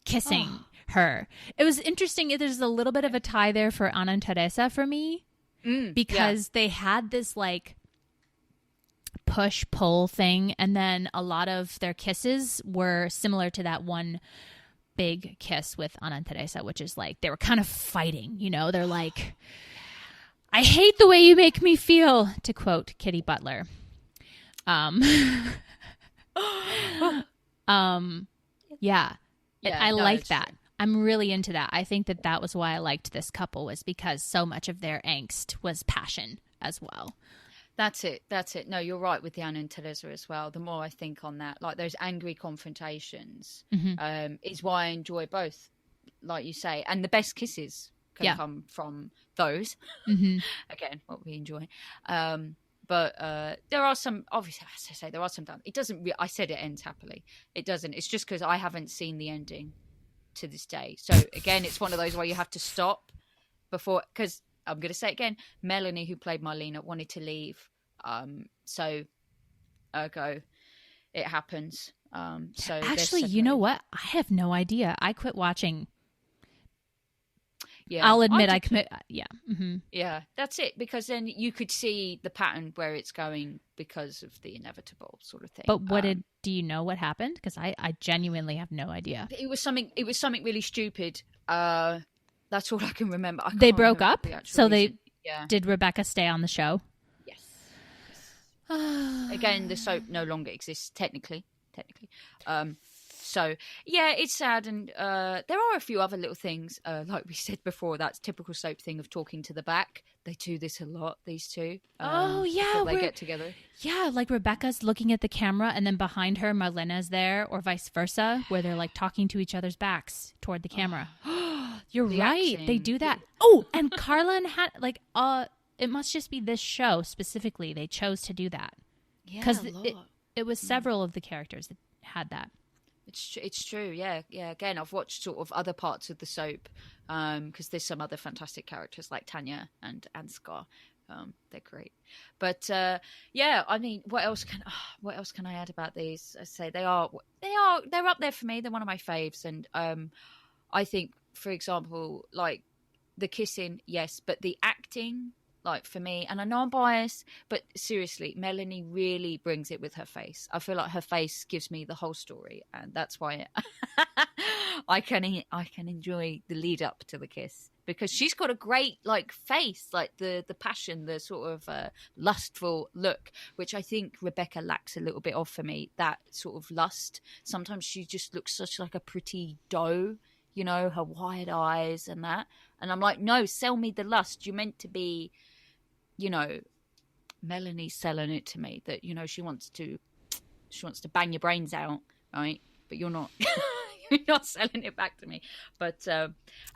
kissing her. It was interesting. There's a little bit of a tie there for Ana and Teresa for me because they had this like push pull thing, and then a lot of their kisses were similar to that one big kiss with Ana and Teresa, which is like they were kind of fighting, they're like, I hate the way you make me feel, to quote Kitty Butler. Yeah, I like that. True. I'm really into that. I think that was why I liked this couple, was because so much of their angst was passion as well. That's it. No, you're right with the Anna and Teresa as well. The more I think on that, like those angry confrontations, is why I enjoy both, like you say. And the best kisses can come from those. Again, what we enjoy. But there are some, obviously, as I say, there are some done. It doesn't, I said it ends happily. It doesn't. It's just because I haven't seen the ending to this day. So again, it's one of those where you have to stop before, because I'm going to say it again, Melanie, who played Marlene, wanted to leave. So ergo, it happens. So actually, you know what? I have no idea. I quit watching. Yeah, I'll admit I commit. Yeah. Mm-hmm. Yeah, that's it. Because then you could see the pattern where it's going because of the inevitable sort of thing. But do you know what happened? Because I genuinely have no idea. It was something really stupid. That's all I can remember. They broke up? So reason. Did Rebecca stay on the show? Yes. Again, the soap no longer exists, technically. So, yeah, it's sad. And there are a few other little things, like we said before, that's typical soap thing of talking to the back. They do this a lot, these two. Before they get together. Yeah, like Rebecca's looking at the camera and then behind her, Marlena's there, or vice versa, where they're like talking to each other's backs toward the camera. You're right. Acting. They do that. Oh, and Carla and it must just be this show specifically. They chose to do that. Yeah, because it was several of the characters that had that. It's true, yeah. Again, I've watched sort of other parts of the soap because there's some other fantastic characters like Tanya and Ansgar. They're great, but I mean, what else can I add about these? I say they're up there for me. They're one of my faves, and I think, for example, like the kissing, yes, but the acting. Like for me, and I know I'm biased, but seriously, Melanie really brings it with her face. I feel like her face gives me the whole story, and that's why I can enjoy the lead up to the kiss, because she's got a great like face, like the passion, the sort of lustful look, which I think Rebecca lacks a little bit of for me. That sort of lust. Sometimes she just looks such like a pretty doe, her wide eyes and that. And I'm like, no, sell me the lust. You're meant to be. Melanie's selling it to me that she wants to bang your brains out, right? But you're not you're not selling it back to me. But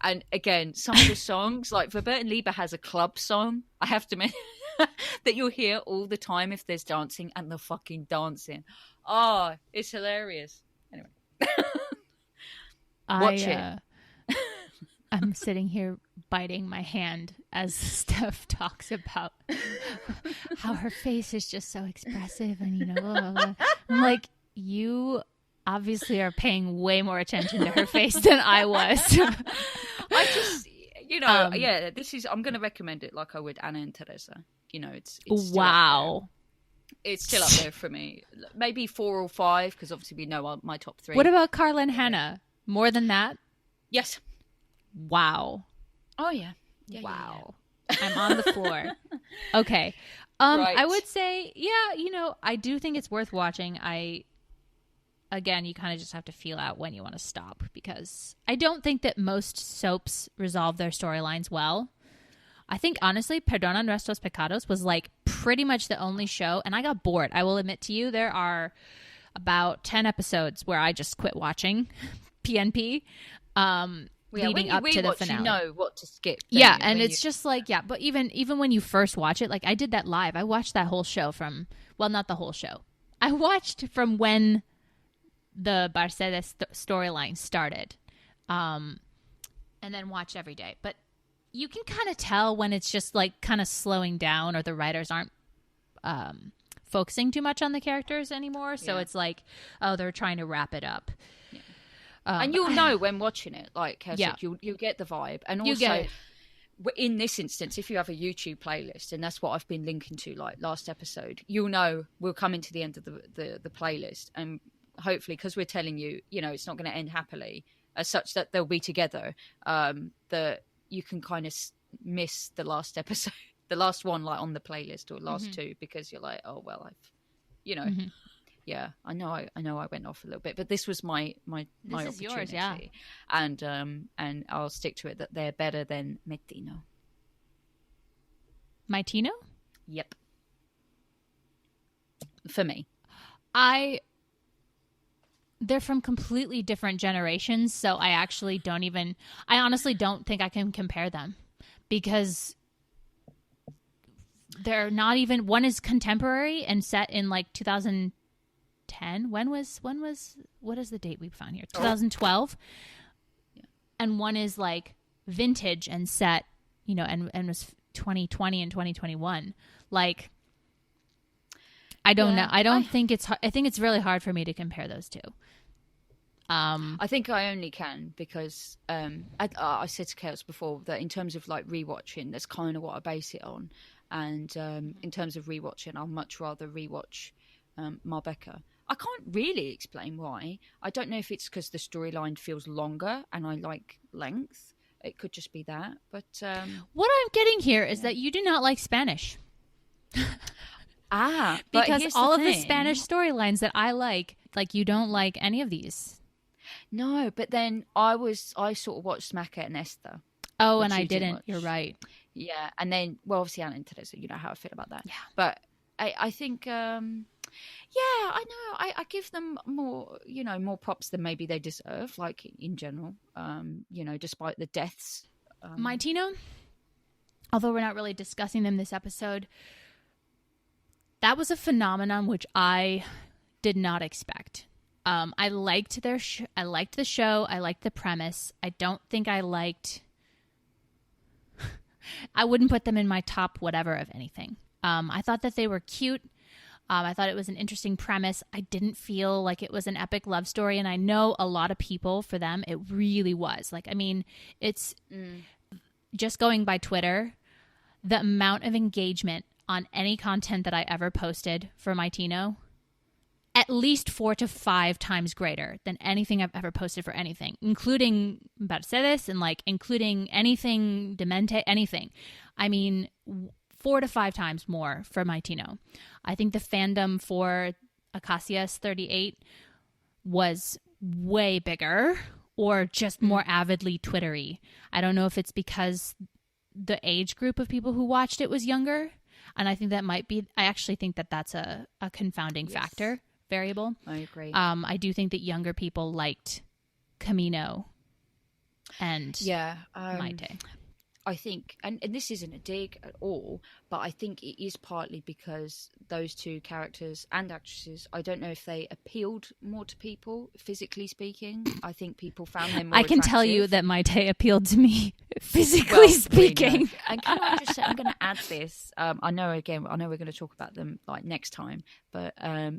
and again, some of the songs, like Verbotene Liebe has a club song, I have to admit, that you'll hear all the time if there's dancing, and the fucking dancing. Oh, it's hilarious. Anyway. Watch it. I'm sitting here biting my hand as Steph talks about how her face is just so expressive, and I'm like, you obviously are paying way more attention to her face than I was. I just, this is, I'm going to recommend it like I would Anna and Teresa. It's wow. It's still up there for me. Maybe 4 or 5, because obviously we know my top 3. What about Carla and Hannah? More than that? Yes. Wow. Oh, yeah. Wow. Yeah. I'm on the floor. Okay. Right. I would say, I do think it's worth watching. Again, you kind of just have to feel out when you want to stop, because I don't think that most soaps resolve their storylines well. I think, honestly, Perdona Nuestros Pecados was like pretty much the only show, and I got bored. I will admit to you, there are about 10 episodes where I just quit watching PNP. leading up to the finale. You know what to skip. Yeah, and it's just like, yeah, but even when you first watch it, like I did that live. I watched that whole show from, well, not the whole show. I watched from when the Mercedes storyline started, and then watched every day. But you can kind of tell when it's just like kind of slowing down, or the writers aren't focusing too much on the characters anymore. So it's like, oh, they're trying to wrap it up. Yeah. And you'll know when watching it, like Kel said, you'll get the vibe. And also, in this instance, if you have a YouTube playlist, and that's what I've been linking to, like last episode, you'll know we'll come into the end of the playlist, and hopefully, because we're telling you, you know, it's not going to end happily, as such that they'll be together, that you can kind of miss the last episode, the last one, like on the playlist, or last two, because you're like, oh well, I've, you know. Yeah, I know I went off a little bit, but this was my opportunity. Is yours, yeah. And I'll stick to it that they're better than Metino. Mytino? Yep. For me. They're from completely different generations, so I honestly don't think I can compare them, because they're not even, one is contemporary and set in like 2010. What is the date we found here? 2012. Yeah. And one is like vintage and set, you know, and was 2020 and 2021. Like, I don't know. I think it's really hard for me to compare those two. I think I only can because I said to Chaos before that in terms of like rewatching, that's kind of what I base it on. And in terms of rewatching, I'll much rather rewatch Marbeka. I can't really explain why. I don't know if it's because the storyline feels longer and I like length. It could just be that. But what I'm getting here is that you do not like Spanish. Because all of the Spanish storylines that I like you don't like any of these. No, but then I sort of watched Smaka and Esther. Oh, and I didn't. You're right. Yeah, and then, well, obviously Anna and Teresa, you know how I feel about that. Yeah. But I think, I know. I give them more, you know, more props than maybe they deserve, like in general, you know, despite the deaths. Mytino, although we're not really discussing them this episode, that was a phenomenon which I did not expect. I liked I liked the show. I liked the premise. I don't think I liked... I wouldn't put them in my top whatever of anything. I thought that they were cute. I thought it was an interesting premise. I didn't feel like it was an epic love story. And I know a lot of people, for them, it really was. Like, I mean, it's just going by Twitter, the amount of engagement on any content that I ever posted for Mytino, at least 4 to 5 times greater than anything I've ever posted for anything, including Mercedes and like including anything Demente, anything. I mean, 4 to 5 times more for Mytino. I think the fandom for Acacias 38 was way bigger, or just more avidly Twittery. I don't know if it's because the age group of people who watched it was younger, and I think that might be. I actually think that that's a confounding factor. Variable. I agree. I do think that younger people liked Camino and Maite. I think, and this isn't a dig at all, but I think it is partly because those two characters and actresses, I don't know if they appealed more to people, physically speaking. I think people found them more attractive. Tell you that Maite appealed to me, physically speaking. And can I just say, I'm going to add this. I know we're going to talk about them like next time, but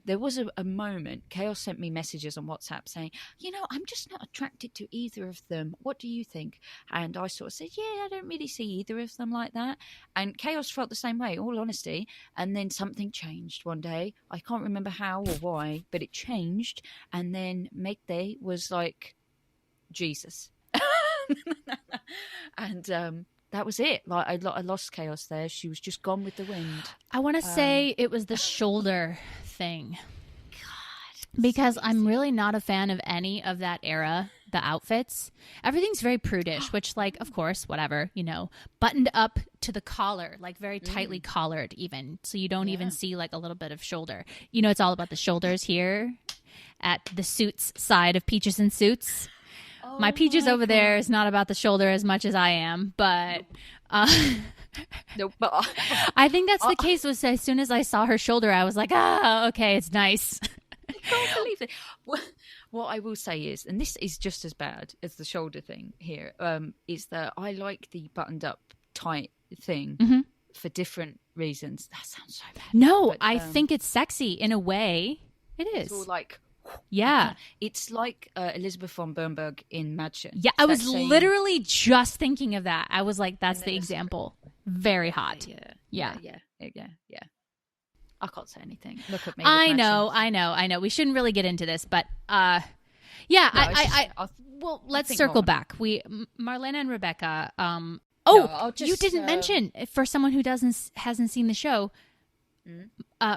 there was a moment, Chaos sent me messages on WhatsApp saying, you know, I'm just not attracted to either of them. What do you think? And I sort of said, yeah, I don't really see either of them like that. And Chaos felt the same way, all honesty. And then something changed one day. I can't remember how or why, but it changed. And then Megde was like, Jesus. And that was it. Like I lost Chaos there. She was just gone with the wind. I want to say it was the shoulder thing. God, because I'm really not a fan of any of that era. The outfits, everything's very prudish, which, like, of course, whatever, you know, buttoned up to the collar, like very tightly collared even, so you don't even see like a little bit of shoulder. You know, it's all about the shoulders here at the Suits side of Peaches and Suits. My Peaches over there is not about the shoulder as much as I am, but Nope. But I think that's the case. Was as soon as I saw her shoulder, I was like, okay, it's nice. I can't believe it. What I will say is, and this is just as bad as the shoulder thing here, is that I like the buttoned up tight thing for different reasons. That sounds so bad. No, but, I think it's sexy in a way. It is. It's all like, yeah. It's like Elizabeth von Bernberg in Madchen. Yeah, I was literally just thinking of that. I was like, that's the example. Very hot. Yeah. I can't say anything. Look at me. I know. We shouldn't really get into this, but well, let's circle back. Marlene and Rebecca. You didn't mention, for someone who hasn't seen the show,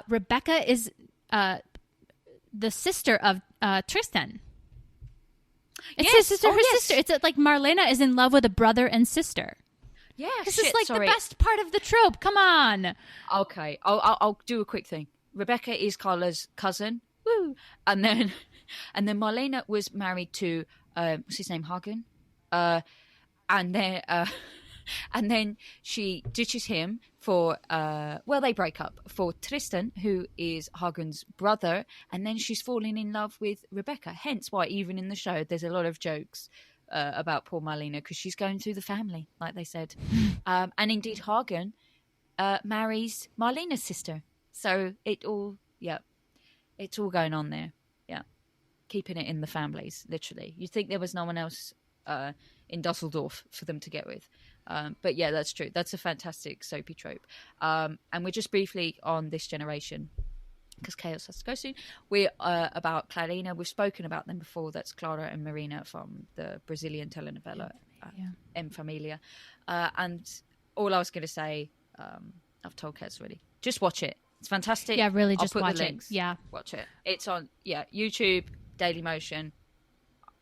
Rebecca is the sister of Tristan. It's his sister, sister. It's like Marlena is in love with a brother and sister. Yeah, this is like the best part of the trope. Come on. Okay, I'll do a quick thing. Rebecca is Carla's cousin. Woo! And then Marlena was married to what's his name, Hagen. And then she ditches him for they break up for Tristan, who is Hagen's brother, and then she's falling in love with Rebecca. Hence why even in the show there's a lot of jokes about poor Marlena, because she's going through the family, like they said. And indeed Hagen marries Marlena's sister. So it's all going on there. Yeah. Keeping it in the families, literally. You'd think there was no one else in Dusseldorf for them to get with. But yeah, that's true. That's a fantastic soapy trope. And we're just briefly on This Generation, because Chaos has to go soon. We're about Clarina. We've spoken about them before. That's Clara and Marina from the Brazilian telenovela En Familia. And all I was going to say, I've told Kez already. Just watch it. It's fantastic. Yeah, really, just watch it. Links. Yeah. Watch it. It's on YouTube, Dailymotion.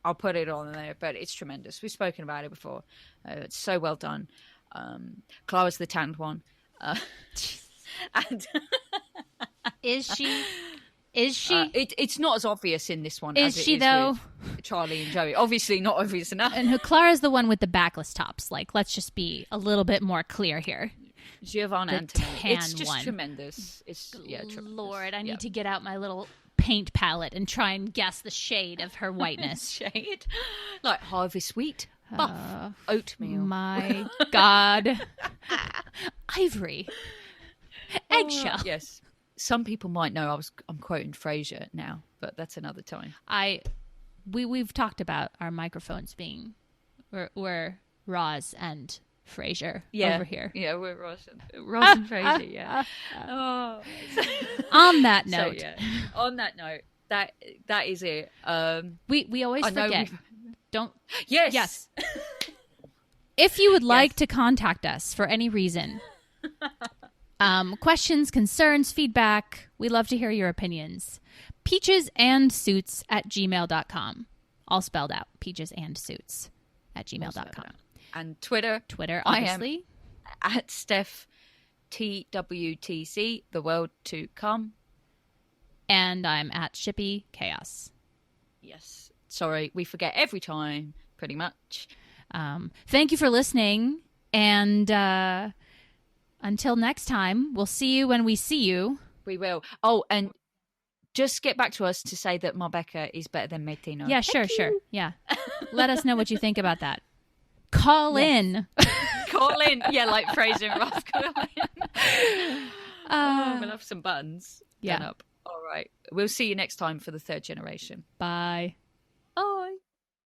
I'll put it on there, but it's tremendous. We've spoken about it before. It's so well done. Clara's the tanned one. And Is she? It's not as obvious in this one is as it she, is though? With Charlie and Joey. Obviously not obvious enough. And Clara's the one with the backless tops. Like, let's just be a little bit more clear here. Giovanna Antonelli. It's just one. tremendous. It's tremendous. Lord, I need to get out my little paint palette and try and guess the shade of her whiteness. Shade? Like harvest wheat, buff, oatmeal. My God. Ivory. Eggshell. Yes. Some people might know I'm quoting Frasier now, but that's another time. We've talked about our microphones being we're Roz and Frasier over here. Yeah, we're Roz and Frasier, yeah. On that note. On that note, that is it. We always forget. Don't. Yes. If you would like to contact us for any reason, questions, concerns, feedback, we love to hear your opinions. peachesandsuits@gmail.com. All spelled out. peachesandsuits@gmail.com. And Twitter, obviously. I am at Steph TWTC, the world to come. And I'm at Shippy Chaos. Yes. Sorry, we forget every time, pretty much. Thank you for listening. And until next time, we'll see you when we see you. We will. Oh, and just get back to us to say that Marbecca is better than Metino. Yeah, sure. Yeah. Let us know what you think about that. Call in. Call in. Yeah, like Fraser and Ross. Call in. We'll have some buttons. Yeah. Up. All right. We'll see you next time for the third generation. Bye.